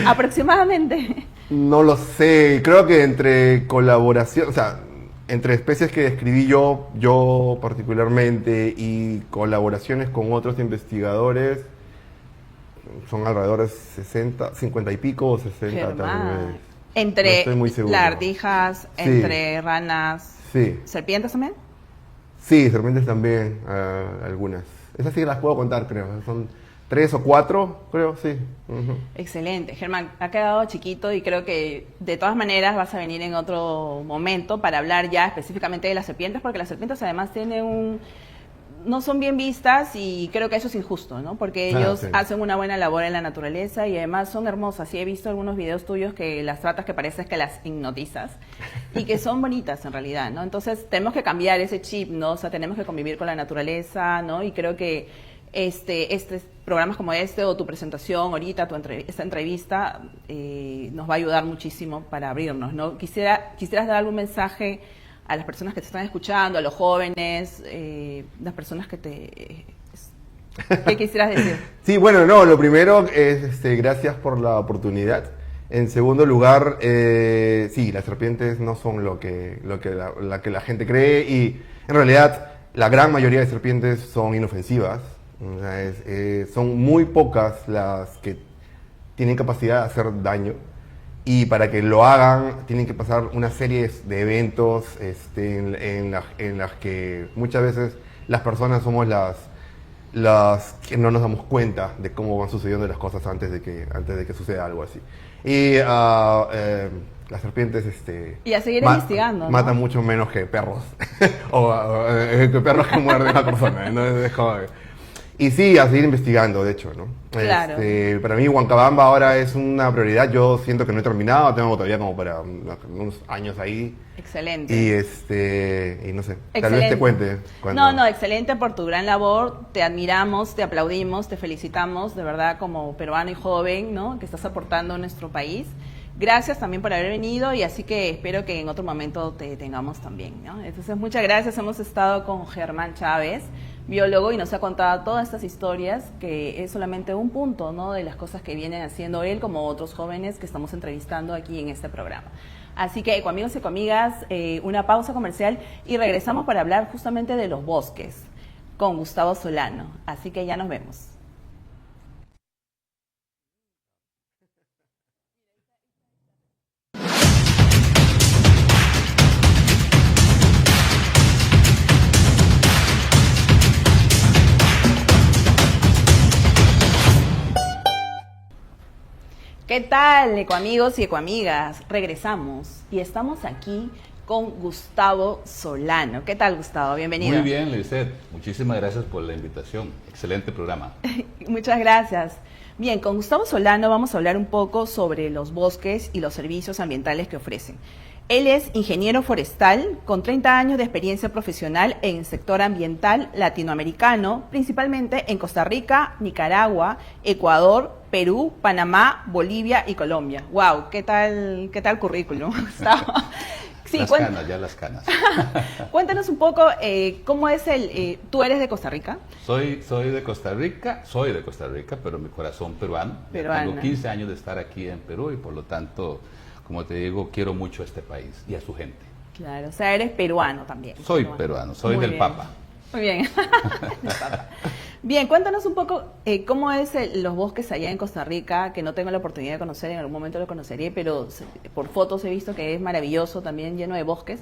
Aproximadamente. No lo sé, creo que entre colaboración, o sea, entre especies que describí yo particularmente, y colaboraciones con otros investigadores, son alrededor de 60, 50 y pico o 60 tal vez. Entre no estoy muy seguro. lagartijas, Sí. entre ranas, sí. ¿serpientes también? Sí, serpientes también, algunas. Esas sí las puedo contar, creo. Son 3 o 4, creo, sí. Excelente. Germán, ha quedado chiquito y creo que de todas maneras vas a venir en otro momento para hablar ya específicamente de las serpientes, porque las serpientes además no son bien vistas y creo que eso es injusto, ¿no? Porque ellos sí. hacen una buena labor en la naturaleza y además son hermosas. Sí, he visto algunos videos tuyos que las tratas que pareces que las hipnotizas y que son bonitas en realidad, ¿no? Entonces tenemos que cambiar ese chip, ¿no? O sea, tenemos que convivir con la naturaleza, ¿no? Y creo que programas como o tu presentación ahorita, esta entrevista, nos va a ayudar muchísimo para abrirnos, ¿no? Quisieras dar algún mensaje a las personas que te están escuchando, a los jóvenes, las personas ¿qué quisieras decir? Sí, bueno, no, lo primero es gracias por la oportunidad. En segundo lugar, sí, las serpientes no son lo que la gente cree, y en realidad la gran mayoría de serpientes son inofensivas. O sea, son muy pocas las que tienen capacidad de hacer daño. Y para que lo hagan, tienen que pasar una serie de eventos en las que muchas veces las personas somos las que no nos damos cuenta de cómo van sucediendo las cosas antes de que suceda algo así. Y las serpientes y a seguir investigando, ¿no? Matan mucho menos que perros. Que perros que muerden a personas, ¿no? Es como... Y sí, a seguir investigando, de hecho, ¿no? Claro. Para mí Huancabamba ahora es una prioridad. Yo siento que no he terminado, tengo todavía como para unos años ahí. Excelente. Y no sé, Excelente. tal vez te cuente. No, excelente por tu gran labor. Te admiramos, te aplaudimos, te felicitamos, de verdad, como peruano y joven, ¿no? Que estás aportando a nuestro país. Gracias también por haber venido, y así que espero que en otro momento te tengamos también, ¿no? Entonces, muchas gracias. Hemos estado con Germán Chávez, biólogo, y nos ha contado todas estas historias, que es solamente un punto, ¿no?, de las cosas que vienen haciendo él, como otros jóvenes que estamos entrevistando aquí en este programa. Así que, ecoamigos y ecoamigas, una pausa comercial y regresamos para hablar justamente de los bosques con Gustavo Solano. Así que ya nos vemos. ¿Qué tal, ecoamigos y ecoamigas? Regresamos y estamos aquí con Gustavo Solano. ¿Qué tal, Gustavo? Bienvenido. Muy bien, Lizeth. Muchísimas gracias por la invitación. Excelente programa. Muchas gracias. Bien, con Gustavo Solano vamos a hablar un poco sobre los bosques y los servicios ambientales que ofrecen. Él es ingeniero forestal con 30 años de experiencia profesional en el sector ambiental latinoamericano, principalmente en Costa Rica, Nicaragua, Ecuador, Perú, Panamá, Bolivia y Colombia. ¡Wow! ¿Qué tal currículum, Gustavo? Sí, las canas. Cuéntanos un poco cómo es ¿tú eres de Costa Rica? Soy de Costa Rica, pero mi corazón peruano. Tengo 15 años de estar aquí en Perú y por lo tanto, como te digo, quiero mucho a este país y a su gente. Claro, o sea, eres peruano también. Soy peruano, soy del Papa. Muy bien. Bien, cuéntanos un poco cómo es los bosques allá en Costa Rica, que no tengo la oportunidad de conocer, en algún momento lo conoceré, pero por fotos he visto que es maravilloso, también lleno de bosques.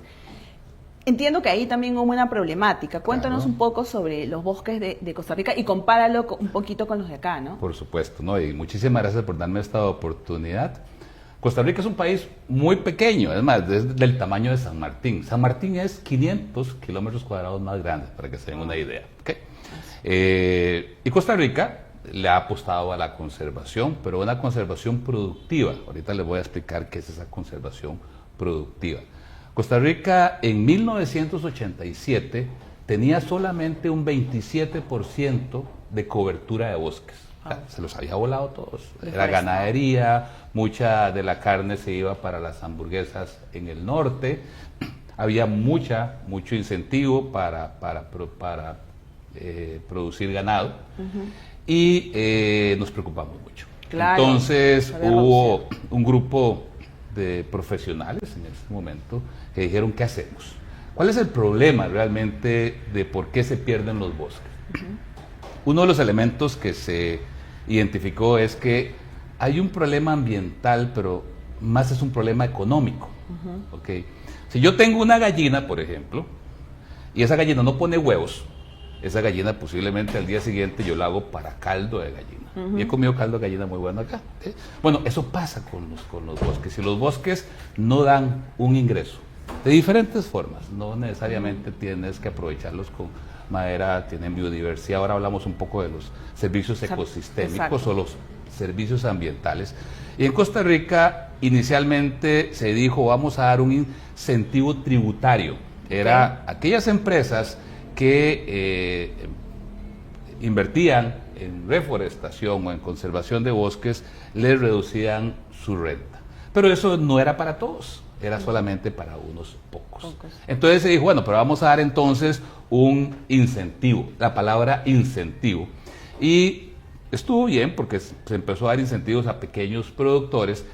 Entiendo que ahí también hubo una problemática. Cuéntanos un poco sobre los bosques de Costa Rica y compáralo un poquito con los de acá, ¿no? Por supuesto, ¿no? Y muchísimas gracias por darme esta oportunidad. Costa Rica es un país muy pequeño, es más, es del tamaño de San Martín. San Martín es 500 kilómetros cuadrados más grande, para que se den una idea. ¿Okay? Y Costa Rica le ha apostado a la conservación, pero una conservación productiva. Ahorita les voy a explicar qué es esa conservación productiva. Costa Rica en 1987 tenía solamente un 27% de cobertura de bosques. O sea, se los había volado todos. Era ganadería, mucha de la carne se iba para las hamburguesas en el norte. Había mucho incentivo para producir ganado. Y nos preocupamos mucho. Claro, entonces hubo un grupo de profesionales en ese momento que dijeron, ¿qué hacemos? ¿Cuál es el problema realmente de por qué se pierden los bosques? Uno de los elementos que se identificó es que hay un problema ambiental, pero más es un problema económico. ¿Okay? Si yo tengo una gallina, por ejemplo, y esa gallina no pone huevos, esa gallina posiblemente al día siguiente yo la hago para caldo de gallina. Y he comido caldo de gallina muy bueno acá. Bueno, eso pasa con los bosques. Si los bosques no dan un ingreso, de diferentes formas, no necesariamente tienes que aprovecharlos con madera, tienen biodiversidad. Ahora hablamos un poco de los servicios ecosistémicos o los servicios ambientales. Y en Costa Rica inicialmente se dijo, vamos a dar un incentivo tributario. Era aquellas empresas que invertían en reforestación o en conservación de bosques, les reducían su renta. Pero eso no era para todos, era solamente para unos pocos. Entonces se dijo, bueno, pero vamos a dar entonces un incentivo, la palabra incentivo. Y estuvo bien porque se empezó a dar incentivos a pequeños productores,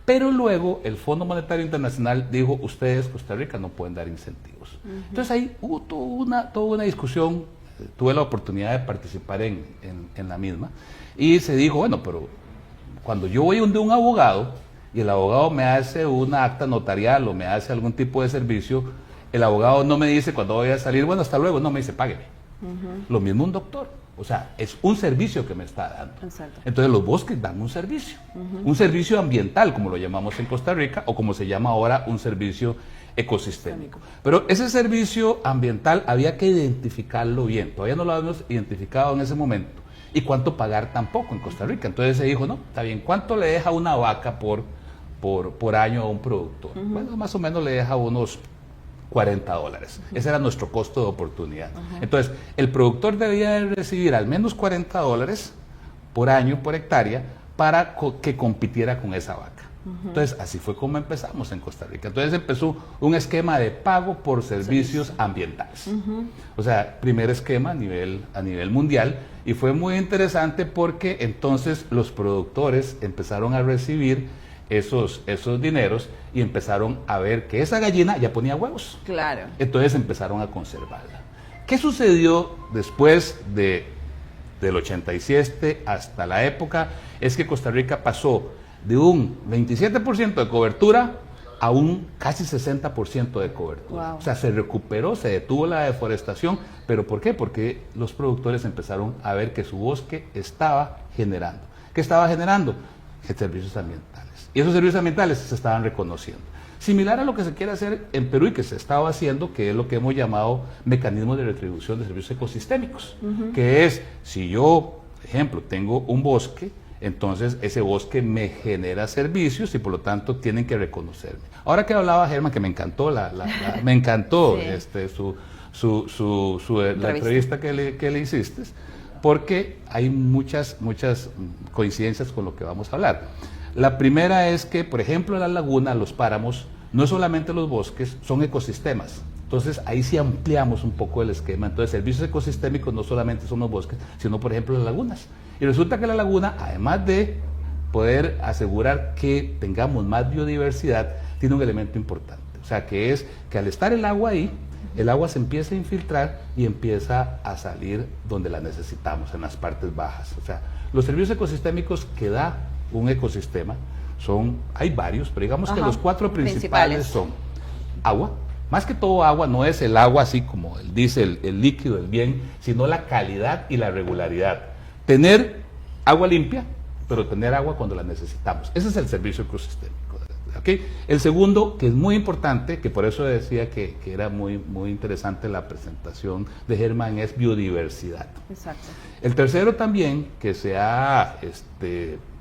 pero luego el Fondo Monetario Internacional dijo, ustedes, Costa Rica, no pueden dar incentivos. Entonces ahí hubo toda una discusión, tuve la oportunidad de participar en la misma, y se dijo, bueno, pero cuando yo voy donde un abogado, y el abogado me hace una acta notarial o me hace algún tipo de servicio, el abogado no me dice cuando voy a salir, bueno, hasta luego, no, me dice, págueme. Lo mismo un doctor. O sea, es un servicio que me está dando. Exacto. Entonces los bosques dan un servicio ambiental, como lo llamamos en Costa Rica, o como se llama ahora, un servicio ecosistémico. Pero ese servicio ambiental había que identificarlo bien, todavía no lo habíamos identificado en ese momento. ¿Y cuánto pagar tampoco en Costa Rica? Entonces se dijo, no, está bien, ¿cuánto le deja una vaca por año a un productor? Bueno, más o menos le deja unos $40. Ese era nuestro costo de oportunidad. Entonces, el productor debía de recibir al menos $40 por año, por hectárea, para que compitiera con esa vaca. Entonces, así fue como empezamos en Costa Rica. Entonces empezó un esquema de pago por servicios ambientales. O sea, primer esquema a nivel mundial, y fue muy interesante porque entonces los productores empezaron a recibir esos dineros y empezaron a ver que esa gallina ya ponía huevos. Claro. Entonces empezaron a conservarla. ¿Qué sucedió después del 87 hasta la época? Es que Costa Rica pasó de un 27% de cobertura a un casi 60% de cobertura. Wow. O sea, se recuperó, se detuvo la deforestación. ¿Pero por qué? Porque los productores empezaron a ver que su bosque estaba generando. ¿Qué estaba generando? Servicios ambientales. Y esos servicios ambientales se estaban reconociendo. Similar a lo que se quiere hacer en Perú y que se estaba haciendo, que es lo que hemos llamado mecanismo de retribución de servicios ecosistémicos, que es, si yo, por ejemplo, tengo un bosque, entonces ese bosque me genera servicios y por lo tanto tienen que reconocerme. Ahora que hablaba Germán, que me encantó, me encantó Sí. la entrevista que le hiciste, porque hay muchas coincidencias con lo que vamos a hablar. La primera es que, por ejemplo, la laguna, los páramos, no solamente los bosques, son ecosistemas. Entonces, ahí sí ampliamos un poco el esquema. Entonces, servicios ecosistémicos no solamente son los bosques, sino, por ejemplo, las lagunas. Y resulta que la laguna, además de poder asegurar que tengamos más biodiversidad, tiene un elemento importante. O sea, que es que al estar el agua ahí, el agua se empieza a infiltrar y empieza a salir donde la necesitamos, en las partes bajas. O sea, los servicios ecosistémicos que da un ecosistema hay varios, pero digamos que los 4 principales son agua. Más que todo agua, no es el agua así como dice el líquido, el bien, sino la calidad y la regularidad. Tener agua limpia, pero tener agua cuando la necesitamos. Ese es el servicio ecosistémico. ¿Okay? El segundo, que es muy importante, que por eso decía que era muy interesante la presentación de Germán, es biodiversidad. Exacto. El tercero también, que se ha,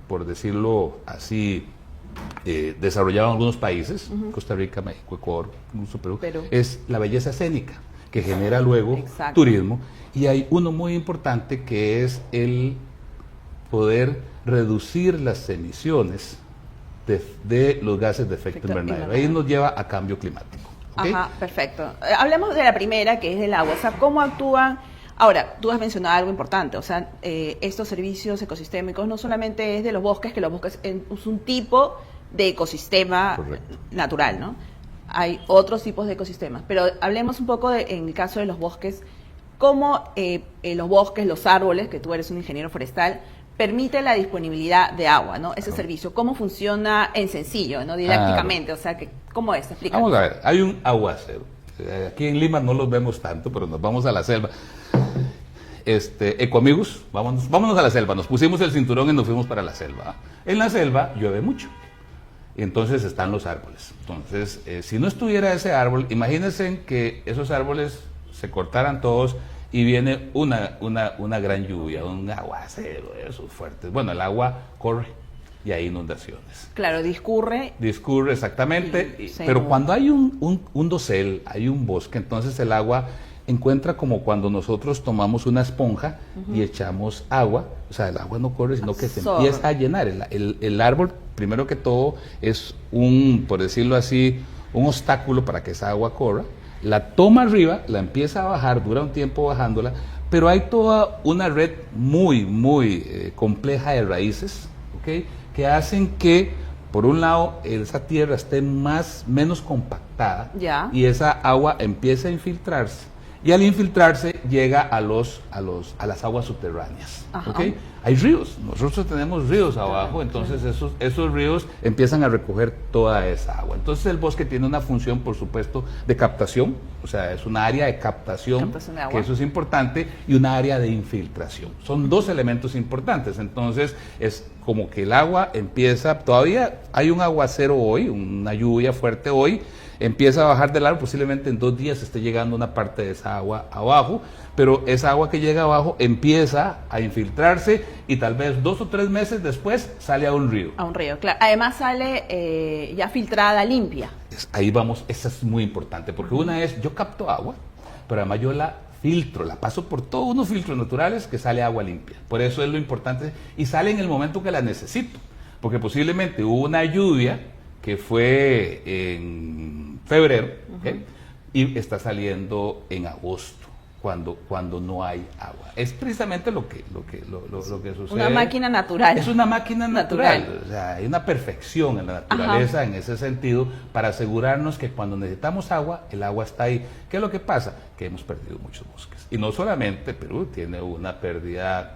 por decirlo así, desarrollado en algunos países, Costa Rica, México, Ecuador, incluso Perú, es la belleza escénica, que genera luego turismo. Y hay uno muy importante que es el poder reducir las emisiones de los gases de efecto invernadero. Ahí nos lleva a cambio climático. ¿Okay? Ajá, perfecto. Hablemos de la primera, que es del agua. O sea, ¿cómo actúan? Ahora, tú has mencionado algo importante. O sea, estos servicios ecosistémicos no solamente es de los bosques, que los bosques es un tipo de ecosistema natural, ¿no? Hay otros tipos de ecosistemas. Pero hablemos un poco en el caso de los bosques, cómo los bosques, los árboles, que tú eres un ingeniero forestal, permite la disponibilidad de agua, ¿no? Ese servicio, ¿cómo funciona en sencillo, ¿no? Didácticamente, o sea, ¿cómo es? Explícanos. Vamos a ver, hay un aguacero. Aquí en Lima no los vemos tanto, pero nos vamos a la selva. Ecoamigos, vámonos a la selva. Nos pusimos el cinturón y nos fuimos para la selva. En la selva llueve mucho. Y entonces están los árboles. Entonces, si no estuviera ese árbol, imagínense que esos árboles se cortaran todos y viene una gran lluvia, un aguacero, esos fuertes. Bueno, el agua corre y hay inundaciones. Claro, discurre. Discurre, exactamente. Pero cuando hay un dosel, hay un bosque, entonces el agua encuentra como cuando nosotros tomamos una esponja y echamos agua. O sea, el agua no corre, sino que se empieza a llenar. El árbol, primero que todo, es por decirlo así, un obstáculo para que esa agua corra. La toma arriba, la empieza a bajar, dura un tiempo bajándola, pero hay toda una red muy compleja de raíces, ¿okay? Que hacen que, por un lado, esa tierra esté menos compactada y esa agua empieza a infiltrarse. Y al infiltrarse llega a las aguas subterráneas. ¿Okay? Hay ríos, nosotros tenemos ríos abajo, entonces esos ríos empiezan a recoger toda esa agua. Entonces el bosque tiene una función, por supuesto, de captación, o sea, es un área de captación de agua, que eso es importante, y un área de infiltración. Son dos elementos importantes. Entonces es como que el agua empieza, todavía hay un aguacero hoy, una lluvia fuerte hoy, empieza a bajar del árbol, posiblemente en 2 días esté llegando una parte de esa agua abajo, pero esa agua que llega abajo empieza a infiltrarse y tal vez 2 o 3 meses después sale a un río. A un río, claro. Además sale ya filtrada, limpia. Ahí vamos, esa es muy importante, porque una es, yo capto agua, pero además yo la filtro, la paso por todos unos filtros naturales que sale agua limpia. Por eso es lo importante, y sale en el momento que la necesito, porque posiblemente hubo una lluvia que fue en febrero, ¿okay? Y está saliendo en agosto, cuando no hay agua. Es precisamente lo que sucede. Una máquina natural. Es una máquina natural. O sea, hay una perfección en la naturaleza en ese sentido, para asegurarnos que cuando necesitamos agua, el agua está ahí. ¿Qué es lo que pasa? Que hemos perdido muchos bosques. Y no solamente Perú tiene una pérdida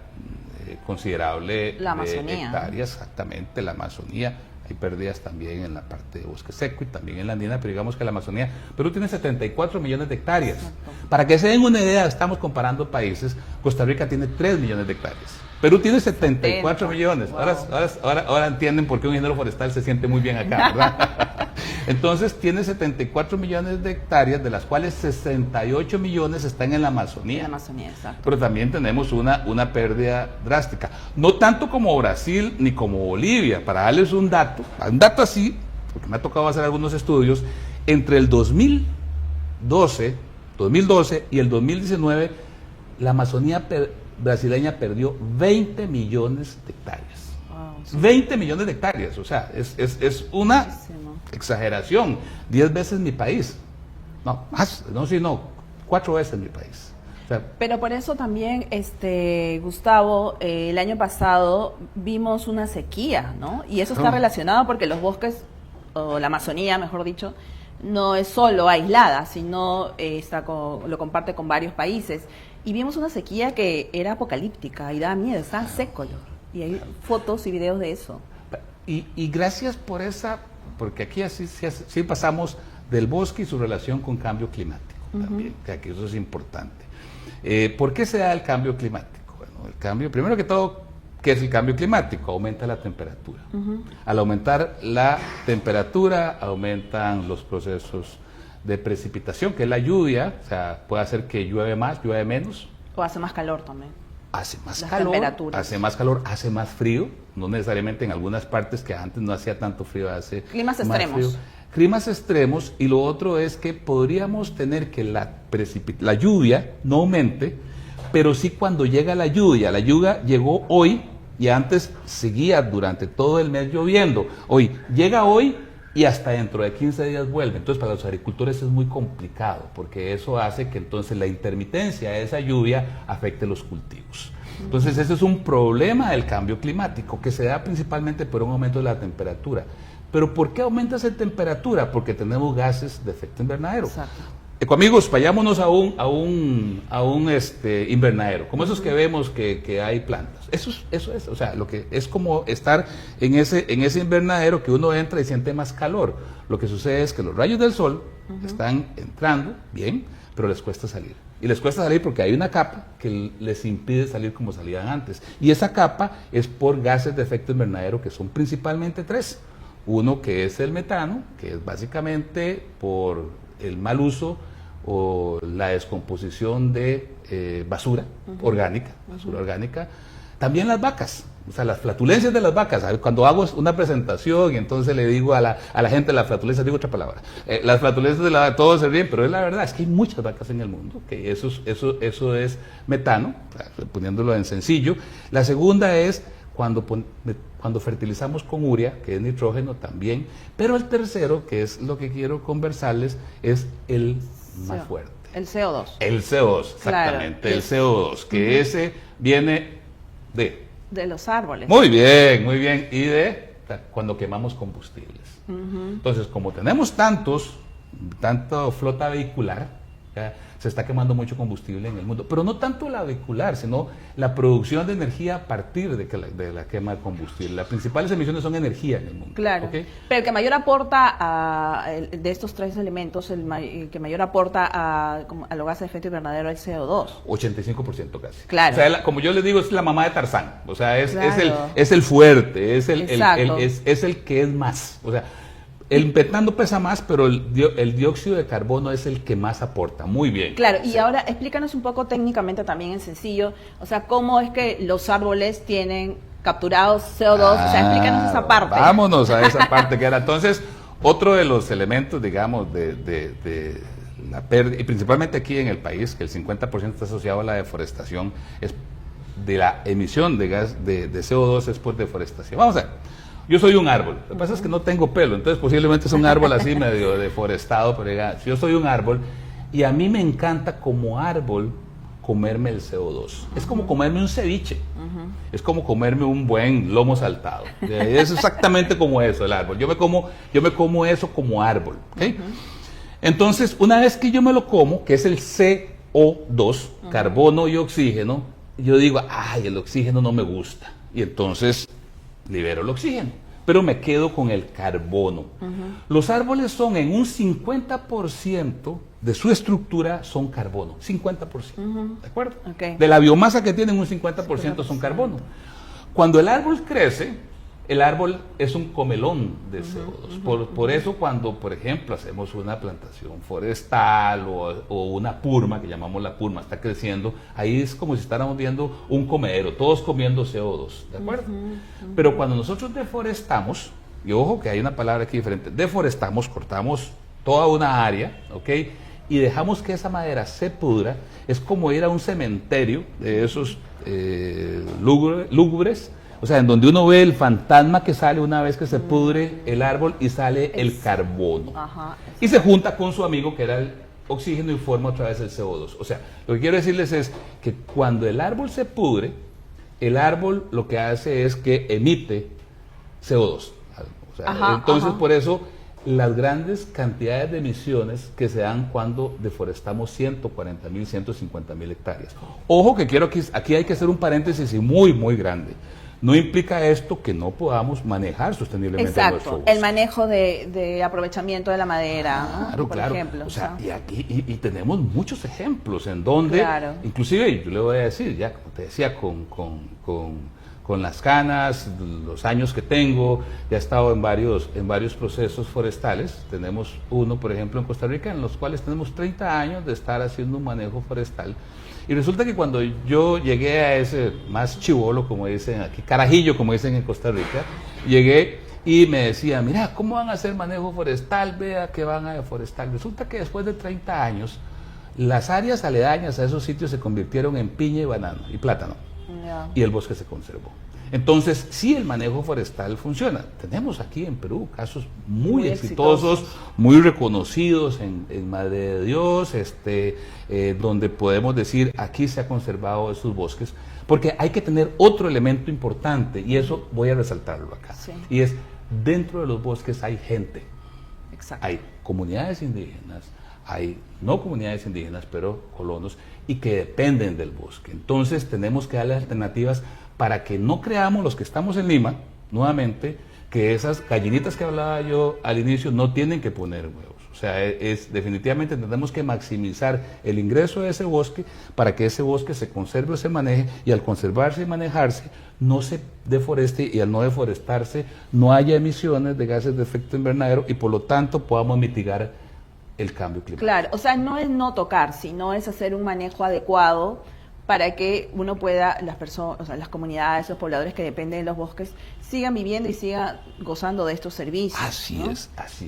considerable de hectáreas, exactamente, la Amazonía. Hay pérdidas también en la parte de bosque seco y también en la andina, pero digamos que la Amazonía, Perú tiene 74 millones de hectáreas. Para que se den una idea, estamos comparando países. Costa Rica tiene 3 millones de hectáreas. Perú tiene 74 millones. Ahora entienden por qué un ingeniero forestal se siente muy bien acá, ¿verdad? Entonces tiene 74 millones de hectáreas, de las cuales 68 millones están en la Amazonía. En la Amazonía, exacto. Pero también tenemos una pérdida drástica. No tanto como Brasil ni como Bolivia. Para darles un dato así, porque me ha tocado hacer algunos estudios, entre el 2012 y el 2019, la Amazonía brasileña perdió 20 millones de hectáreas. Wow, sí. 20 millones de hectáreas, o sea, es una Muchísimo. exageración. 10 veces mi país. No, más, no, 4 veces mi país. O sea, Pero por eso también, Gustavo, el año pasado vimos una sequía, ¿no? Y eso está relacionado porque los bosques, o la Amazonía, mejor dicho, no es solo aislada, sino lo comparte con varios países. Y vimos una sequía que era apocalíptica y daba miedo, estaba seco. Y hay fotos y videos de eso. y gracias por esa, porque aquí sí pasamos del bosque y su relación con cambio climático también, que aquí eso es importante. ¿Por qué se da el cambio climático? Bueno, el cambio, primero que todo, ¿qué es el cambio climático? Aumenta la temperatura. Al aumentar la temperatura, aumentan los procesos de precipitación, que es la lluvia, o sea, puede hacer que llueve más, llueve menos. O hace más calor también. Hace más Las calor, temperaturas. hace más frío, no necesariamente en algunas partes que antes no hacía tanto frío, hace Climas más extremos. frío. Climas extremos, y lo otro es que podríamos tener que la lluvia no aumente, pero sí cuando llega la lluvia llegó hoy y antes seguía durante todo el mes lloviendo. Llega hoy y hasta dentro de 15 días vuelve. Entonces para los agricultores es muy complicado, porque eso hace que entonces la intermitencia de esa lluvia afecte los cultivos. Entonces ese es un problema del cambio climático, que se da principalmente por un aumento de la temperatura. ¿Pero por qué aumenta esa temperatura? Porque tenemos gases de efecto invernadero. Exacto. Amigos, vayámonos a un invernadero, como esos que vemos que hay plantas. Eso es, o sea, lo que es como estar en ese invernadero que uno entra y siente más calor. Lo que sucede es que los rayos del sol están entrando bien, pero les cuesta salir. Y les cuesta salir porque hay una capa que les impide salir como salían antes. Y esa capa es por gases de efecto invernadero, que son principalmente 3. Uno que es el metano, que es básicamente por el mal uso o la descomposición de basura orgánica. También las vacas, o sea, las flatulencias de las vacas. Cuando hago una presentación y entonces le digo a la gente las flatulencias, digo otra palabra. Las flatulencias todos se ríen, pero es la verdad, es que hay muchas vacas en el mundo, que eso es metano, poniéndolo en sencillo. La segunda es cuando fertilizamos con urea, que es nitrógeno también, pero el tercero, que es lo que quiero conversarles, es el más fuerte. El CO2. El CO2, exactamente, Claro. el CO2, que ese viene de los árboles. Muy bien, y de cuando quemamos combustibles. Entonces, como tenemos tanta flota vehicular, ¿ya? Se está quemando mucho combustible en el mundo, pero no tanto la vehicular, sino la producción de energía a partir de la quema de combustible. Las principales emisiones son energía en el mundo. Claro, ¿Okay? pero el que mayor aporta de estos 3 elementos, el que mayor aporta a los gases de efecto invernadero es el CO2. 85% casi. Claro. O sea, como yo les digo, es la mamá de Tarzán. O sea, Claro. es el fuerte, es el que es más. O sea, el metano pesa más, pero el dióxido de carbono es el que más aporta. Muy bien. Claro, y ahora explícanos un poco técnicamente también en sencillo, o sea, cómo es que los árboles tienen capturados CO2, o sea, explícanos esa parte. Vámonos a esa parte que era. Entonces, otro de los elementos, digamos, de la pérdida, y principalmente aquí en el país, que el 50% está asociado a la deforestación, es de la emisión de gas de CO2 es por deforestación. Vamos a ver. Yo soy un árbol, lo que pasa es que no tengo pelo, entonces posiblemente es un árbol así medio deforestado, pero yo soy un árbol y a mí me encanta como árbol comerme el CO2. Es como comerme un ceviche, es como comerme un buen lomo saltado. Es exactamente como eso el árbol. Yo me como eso como árbol. ¿Okay? Entonces, una vez que yo me lo como, que es el CO2, carbono y oxígeno, yo digo, ay, el oxígeno no me gusta. Y entonces libero el oxígeno, pero me quedo con el carbono. Los árboles son en un 50% de su estructura son carbono, 50%, ¿de acuerdo? Okay. De la biomasa que tienen un 50% son carbono. Cuando el árbol crece, el árbol es un comelón de CO2. Por eso cuando, por ejemplo, hacemos una plantación forestal o una purma, que llamamos la purma, está creciendo, ahí es como si estáramos viendo un comedero, todos comiendo CO2, ¿de acuerdo? Pero cuando nosotros deforestamos, y ojo que hay una palabra aquí diferente, deforestamos, cortamos toda una área, ¿ok? Y dejamos que esa madera se pudra, es como ir a un cementerio de esos lúgubres, o sea, en donde uno ve el fantasma que sale una vez que se pudre el árbol y sale el carbono. Y se junta con su amigo que era el oxígeno y forma otra vez el CO2. O sea, lo que quiero decirles es que cuando el árbol se pudre, el árbol lo que hace es que emite CO2. O sea, entonces, por eso las grandes cantidades de emisiones que se dan cuando deforestamos 140.000, 150.000 hectáreas. Ojo que aquí hay que hacer un paréntesis y muy, muy grande. No implica esto que no podamos manejar sosteniblemente nuestro bosque. El manejo de aprovechamiento de la madera, claro, por claro. ejemplo. O sea, y aquí y tenemos muchos ejemplos en donde, inclusive yo le voy a decir, ya como te decía, con las canas, los años que tengo, ya he estado en varios procesos forestales. Tenemos uno, por ejemplo, en Costa Rica, en los cuales tenemos 30 años de estar haciendo un manejo forestal. Y resulta que cuando yo llegué a ese más chivolo, como dicen aquí, carajillo, como dicen en Costa Rica, llegué y me decía, mira, ¿cómo van a hacer manejo forestal? Vea que van a deforestar. Resulta que después de 30 años, las áreas aledañas a esos sitios se convirtieron en piña y banano y plátano. Y el bosque se conservó. Entonces, sí, el manejo forestal funciona. Tenemos aquí en Perú casos muy exitosos, muy reconocidos en Madre de Dios, donde podemos decir, aquí se ha conservado esos bosques, porque hay que tener otro elemento importante, y eso voy a resaltarlo acá, y es, dentro de los bosques hay gente. Hay comunidades indígenas, hay no comunidades indígenas, pero colonos, y que dependen del bosque. Entonces tenemos que darle alternativas para que no creamos, los que estamos en Lima, nuevamente, que esas gallinitas que hablaba yo al inicio no tienen que poner huevos. O sea, definitivamente tenemos que maximizar el ingreso de ese bosque para que ese bosque se conserve o se maneje, y al conservarse y manejarse no se deforeste, y al no deforestarse no haya emisiones de gases de efecto invernadero, y por lo tanto podamos mitigar el cambio climático. Claro, o sea, no es no tocar, sino es hacer un manejo adecuado para que uno pueda, las personas, o sea, las comunidades, los pobladores que dependen de los bosques, sigan viviendo y sigan gozando de estos servicios. Así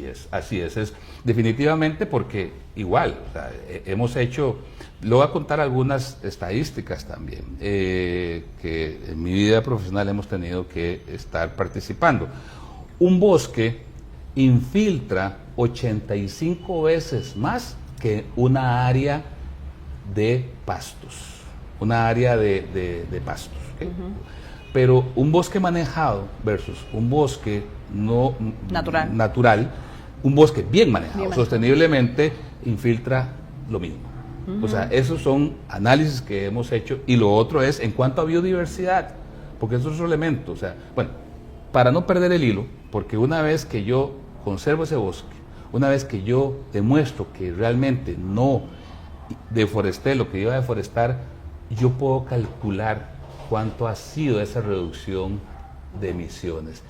es. Es definitivamente, porque igual, o sea, hemos hecho, le voy a contar algunas estadísticas también, que en mi vida profesional hemos tenido que estar participando. Un bosque infiltra 85 veces más que una área de pastos. Una área de pastos. ¿Okay? Pero un bosque manejado versus un bosque no natural, un bosque bien manejado, sosteniblemente, infiltra lo mismo. O sea, esos son análisis que hemos hecho. Y lo otro es en cuanto a biodiversidad, porque eso es otro elemento. O sea, bueno, para no perder el hilo, porque una vez que yo conservo ese bosque, una vez que yo demuestro que realmente no deforesté lo que iba a deforestar, yo puedo calcular cuánto ha sido esa reducción de emisiones.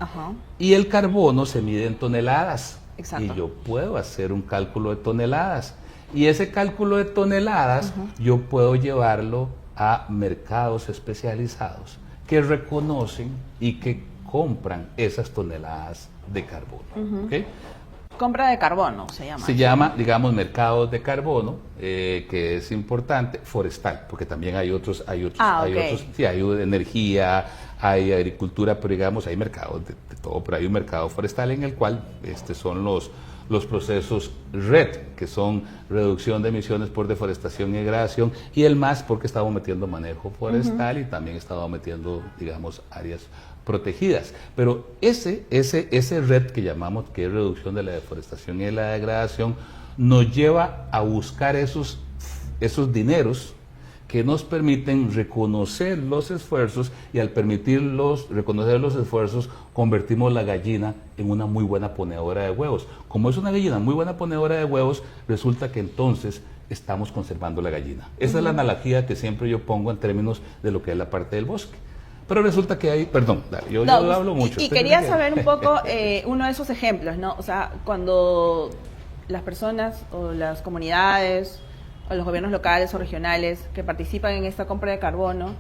Y el carbono se mide en toneladas. Y yo puedo hacer un cálculo de toneladas. Y ese cálculo de toneladas yo puedo llevarlo a mercados especializados que reconocen y que compran esas toneladas de carbono. ¿Okay? Compra de carbono se llama. Se llama, digamos, mercados de carbono, que es importante, forestal, porque también hay otros, sí, hay energía, hay agricultura, pero digamos, hay mercados de todo, pero hay un mercado forestal en el cual son los procesos RED, que son reducción de emisiones por deforestación y degradación, y el MAS porque estamos metiendo manejo forestal y también estamos metiendo, digamos, áreas protegidas. Pero ese RED que llamamos, que es reducción de la deforestación y de la degradación, nos lleva a buscar esos dineros que nos permiten reconocer los esfuerzos, y al reconocer los esfuerzos, convertimos la gallina en una muy buena ponedora de huevos. Como es una gallina muy buena ponedora de huevos, resulta que entonces estamos conservando la gallina. Esa es la analogía que siempre yo pongo en términos de lo que es la parte del bosque. Pero resulta que hay, perdón, yo hablo mucho. Y quería saber un poco uno de esos ejemplos, ¿no? O sea, cuando las personas o las comunidades o los gobiernos locales o regionales que participan en esta compra de carbono,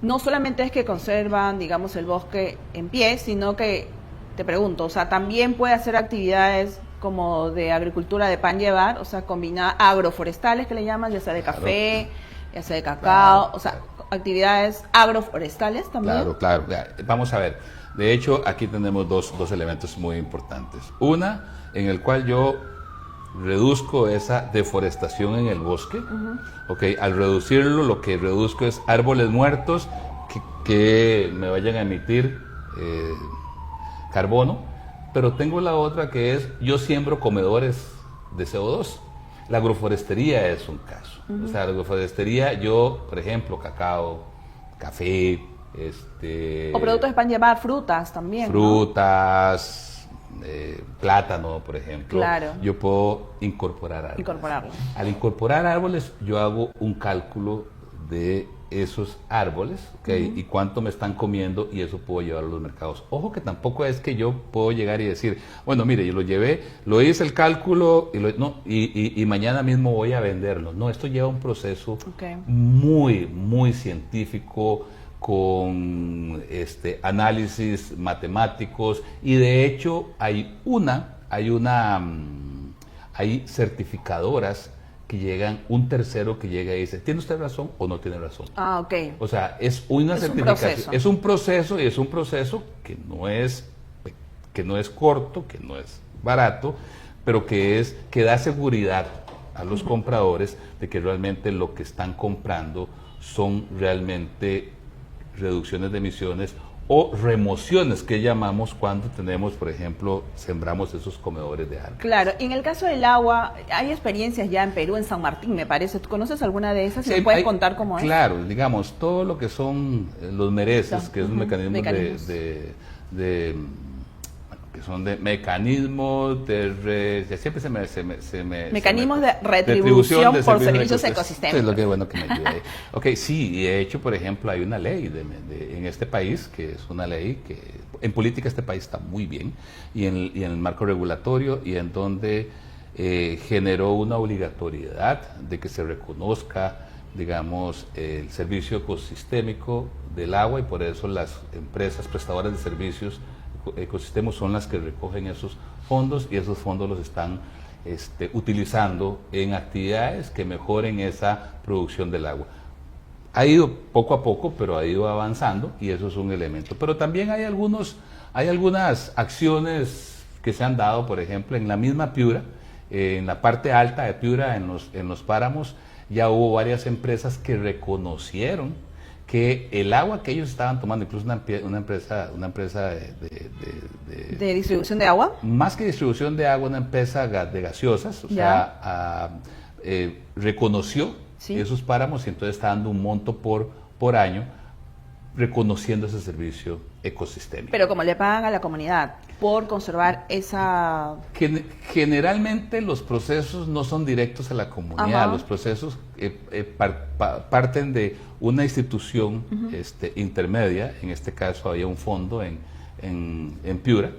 no solamente es que conservan, digamos, el bosque en pie, sino que, te pregunto, o sea, también puede hacer actividades como de agricultura de pan llevar, o sea, combinar agroforestales que le llaman, ya sea de café, ya sea de cacao, o sea, actividades agroforestales también. Claro, claro. Vamos a ver. De hecho, aquí tenemos dos elementos muy importantes. Una, en el cual yo reduzco esa deforestación en el bosque. Okay, al reducirlo, lo que reduzco es árboles muertos que me vayan a emitir carbono. Pero tengo la otra que es, yo siembro comedores de CO2. La agroforestería es un caso. O sea, la agroforestería, yo, por ejemplo, cacao, café, o productos de pan llevar, frutas también. Frutas, ¿no? Plátano, por ejemplo. Claro. Yo puedo incorporar árboles. Incorporarlo. Al incorporar árboles, yo hago un cálculo de esos árboles, ¿okay? Y cuánto me están comiendo, y eso puedo llevarlo a los mercados. Ojo que tampoco es que yo puedo llegar y decir, bueno, mire, yo lo llevé, lo hice el cálculo y mañana mismo voy a venderlo. No, esto lleva un proceso muy, muy científico, con análisis matemáticos, y de hecho hay certificadoras que llegan, un tercero que llega y dice, ¿tiene usted razón o no tiene razón? Ah, ok. O sea, es una certificación. Es un proceso, y es un proceso que no es corto, que no es barato, pero que da seguridad a los compradores de que realmente lo que están comprando son realmente reducciones de emisiones o remociones, que llamamos cuando tenemos, por ejemplo, sembramos esos comedores de árboles. Claro, y en el caso del agua, hay experiencias ya en Perú, en San Martín, me parece. ¿Tú conoces alguna de esas? ¿Y me puedes contar cómo es? Claro, digamos, todo lo que son los mereces, que es un mecanismo que son de mecanismos de siempre se me mecanismos de retribución por servicios ecosistémicos. Es lo que es bueno que me ayude. Ok, sí, y de hecho, por ejemplo, hay una ley en este país, que es una ley que en política este país está muy bien, y en el marco regulatorio, y en donde generó una obligatoriedad de que se reconozca, digamos, el servicio ecosistémico del agua, y por eso las empresas prestadoras de servicios ecosistemas son las que recogen esos fondos, y esos fondos los están utilizando en actividades que mejoren esa producción del agua. Ha ido poco a poco, pero ha ido avanzando, y eso es un elemento. Pero también hay algunas acciones que se han dado, por ejemplo, en la misma Piura, en la parte alta de Piura, en los páramos, ya hubo varias empresas que reconocieron que el agua que ellos estaban tomando, incluso una empresa de distribución de agua, más que distribución de agua, una empresa de gaseosas, reconoció esos páramos, y entonces está dando un monto por año, reconociendo ese servicio ecosistémico. Pero como le pagan a la comunidad por conservar esa... Generalmente los procesos no son directos a la comunidad. Los procesos parten de una institución intermedia. En este caso había un fondo en Piura,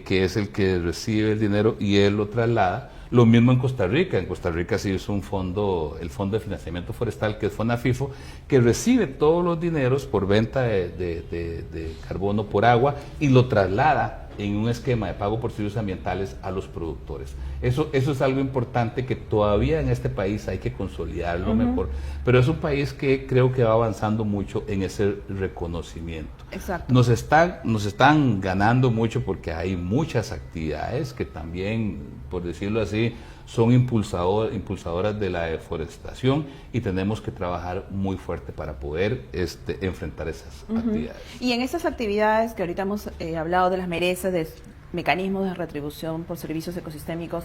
que es el que recibe el dinero y él lo traslada. Lo mismo en Costa Rica. En Costa Rica se hizo un fondo, el Fondo de Financiamiento Forestal, que es FONAFIFO, que recibe todos los dineros por venta de carbono por agua y lo traslada en un esquema de pago por servicios ambientales a los productores. Eso es algo importante que todavía en este país hay que consolidarlo mejor, pero es un país que creo que va avanzando mucho en ese reconocimiento. Exacto. Nos están ganando mucho porque hay muchas actividades que también, por decirlo así, son impulsadoras de la deforestación, y tenemos que trabajar muy fuerte para poder enfrentar esas actividades. Y en esas actividades que ahorita hemos hablado de las merezas, de mecanismos de retribución por servicios ecosistémicos,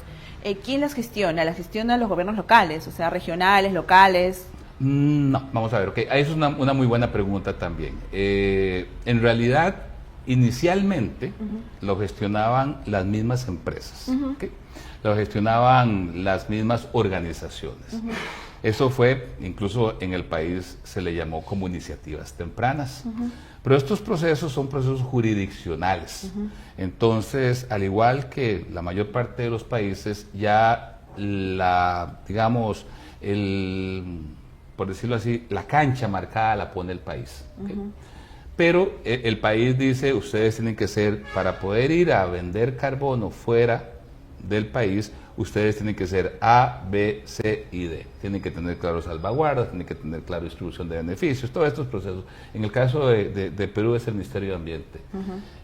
¿quién las gestiona? ¿Las gestionan los gobiernos locales, o sea, regionales, locales? No, vamos a ver, okay. Eso es una muy buena pregunta también. En realidad, inicialmente lo gestionaban las mismas empresas, ¿okay? Lo gestionaban las mismas organizaciones. Eso fue, incluso en el país se le llamó como iniciativas tempranas. Pero estos procesos son procesos jurisdiccionales. Entonces, al igual que la mayor parte de los países, ya digamos, por decirlo así, la cancha marcada la pone el país. ¿Okay? Pero el país dice, ustedes tienen que ser, para poder ir a vender carbono fuera del país, ustedes tienen que ser A, B, C y D. Tienen que tener claro salvaguardas, tienen que tener claro distribución de beneficios, todos estos procesos. En el caso de Perú es el Ministerio de Ambiente,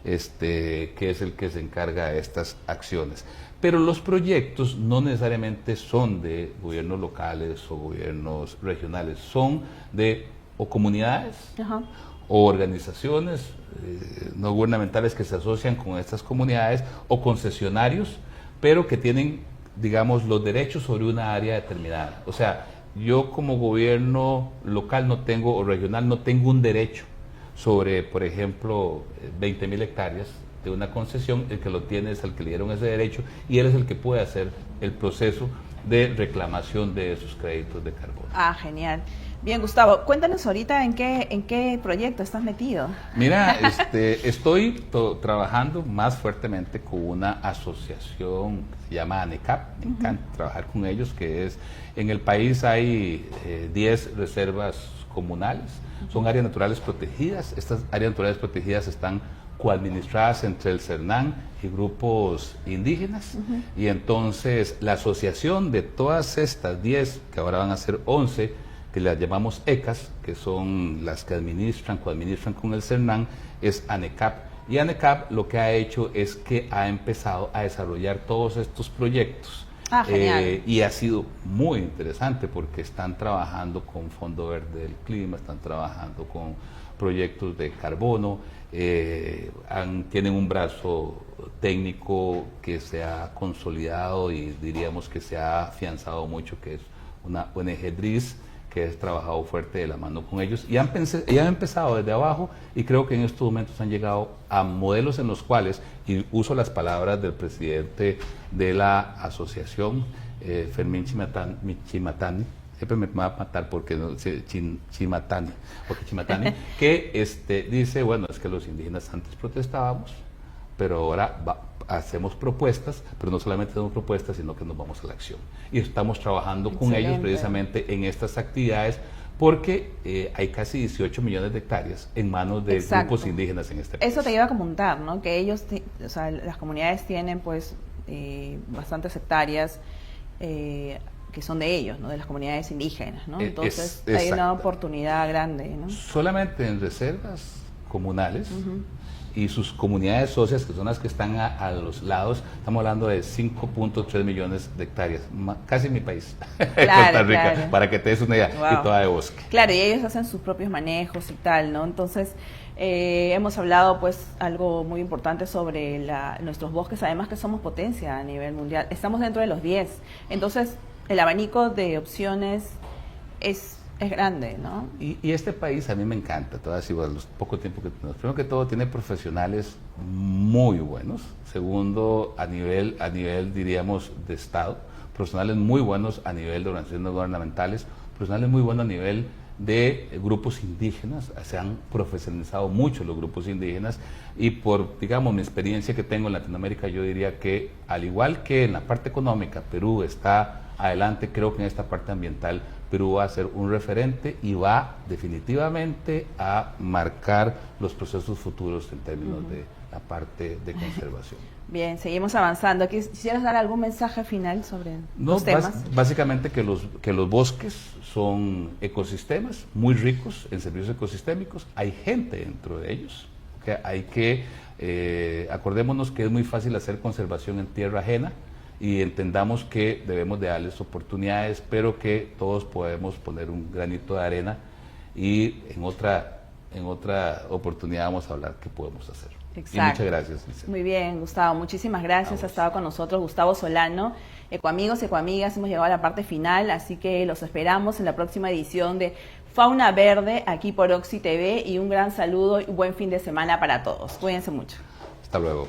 que es el que se encarga de estas acciones. Pero los proyectos no necesariamente son de gobiernos locales o gobiernos regionales, son de o comunidades o organizaciones no gubernamentales que se asocian con estas comunidades o concesionarios, pero que tienen, digamos, los derechos sobre una área determinada. O sea, yo como gobierno local no tengo, o regional, no tengo un derecho sobre, por ejemplo, 20.000 hectáreas de una concesión. El que lo tiene es el que le dieron ese derecho y él es el que puede hacer el proceso de reclamación de esos créditos de carbono. Ah, genial. Bien, Gustavo, cuéntanos ahorita en qué proyecto estás metido. Mira, estoy trabajando más fuertemente con una asociación que se llama ANECAP. Me encanta trabajar con ellos, que es, en el país hay 10 reservas comunales, son áreas naturales protegidas. Estas áreas naturales protegidas están coadministradas entre el CERNAN y grupos indígenas, y entonces la asociación de todas estas 10, que ahora van a ser 11, que las llamamos ECAS, que son las que coadministran con el CERNAN, es ANECAP. Y ANECAP lo que ha hecho es que ha empezado a desarrollar todos estos proyectos. Y ha sido muy interesante porque están trabajando con Fondo Verde del Clima, están trabajando con proyectos de carbono, tienen un brazo técnico que se ha consolidado y diríamos que se ha afianzado mucho, que es una ONG DRIS, que has trabajado fuerte de la mano con ellos y han empezado desde abajo, y creo que en estos momentos han llegado a modelos en los cuales, y uso las palabras del presidente de la asociación, Fermín Chimatani, siempre me va a matar porque Chimatani, que dice, bueno, es que los indígenas antes protestábamos, pero ahora hacemos propuestas, pero no solamente hacemos propuestas, sino que nos vamos a la acción. Y estamos trabajando con ellos precisamente en estas actividades, porque hay casi 18 millones de hectáreas en manos de grupos indígenas en este país. Eso te iba a comentar, ¿no? Que ellos, o sea, las comunidades tienen pues bastantes hectáreas que son de ellos, ¿no? De las comunidades indígenas, ¿no? Entonces hay una oportunidad grande, ¿no? Solamente en reservas comunales y sus comunidades socias, que son las que están a los lados, estamos hablando de 5.3 millones de hectáreas, casi mi país, Costa Rica, para que te des una idea, y toda de bosque. Claro, y ellos hacen sus propios manejos y tal, ¿no? Entonces, hemos hablado pues algo muy importante sobre nuestros bosques, además que somos potencia a nivel mundial, estamos dentro de los 10, entonces el abanico de opciones es grande, ¿no? Y este país a mí me encanta, todas igual, los poco tiempo que tenemos. Primero que todo, tiene profesionales muy buenos. Segundo, a nivel diríamos de Estado, profesionales muy buenos a nivel de organizaciones gubernamentales, profesionales muy buenos a nivel de grupos indígenas. Se han profesionalizado mucho los grupos indígenas, y por, digamos, mi experiencia que tengo en Latinoamérica, yo diría que al igual que en la parte económica Perú está adelante, creo que en esta parte ambiental Perú va a ser un referente y va definitivamente a marcar los procesos futuros en términos de la parte de conservación. Bien, seguimos avanzando. ¿Quisieras dar algún mensaje final sobre los temas? Básicamente que los bosques son ecosistemas muy ricos en servicios ecosistémicos, hay gente dentro de ellos, que hay que, acordémonos que es muy fácil hacer conservación en tierra ajena, y entendamos que debemos de darles oportunidades, pero que todos podemos poner un granito de arena, y en otra oportunidad vamos a hablar qué podemos hacer. Exacto. Y muchas gracias, Lisa. Muy bien, Gustavo, muchísimas gracias. Ha estado con nosotros Gustavo Solano. Ecoamigos, ecoamigas, hemos llegado a la parte final, así que los esperamos en la próxima edición de Fauna Verde, aquí por Oxy TV, y un gran saludo y buen fin de semana para todos. Cuídense mucho. Hasta luego.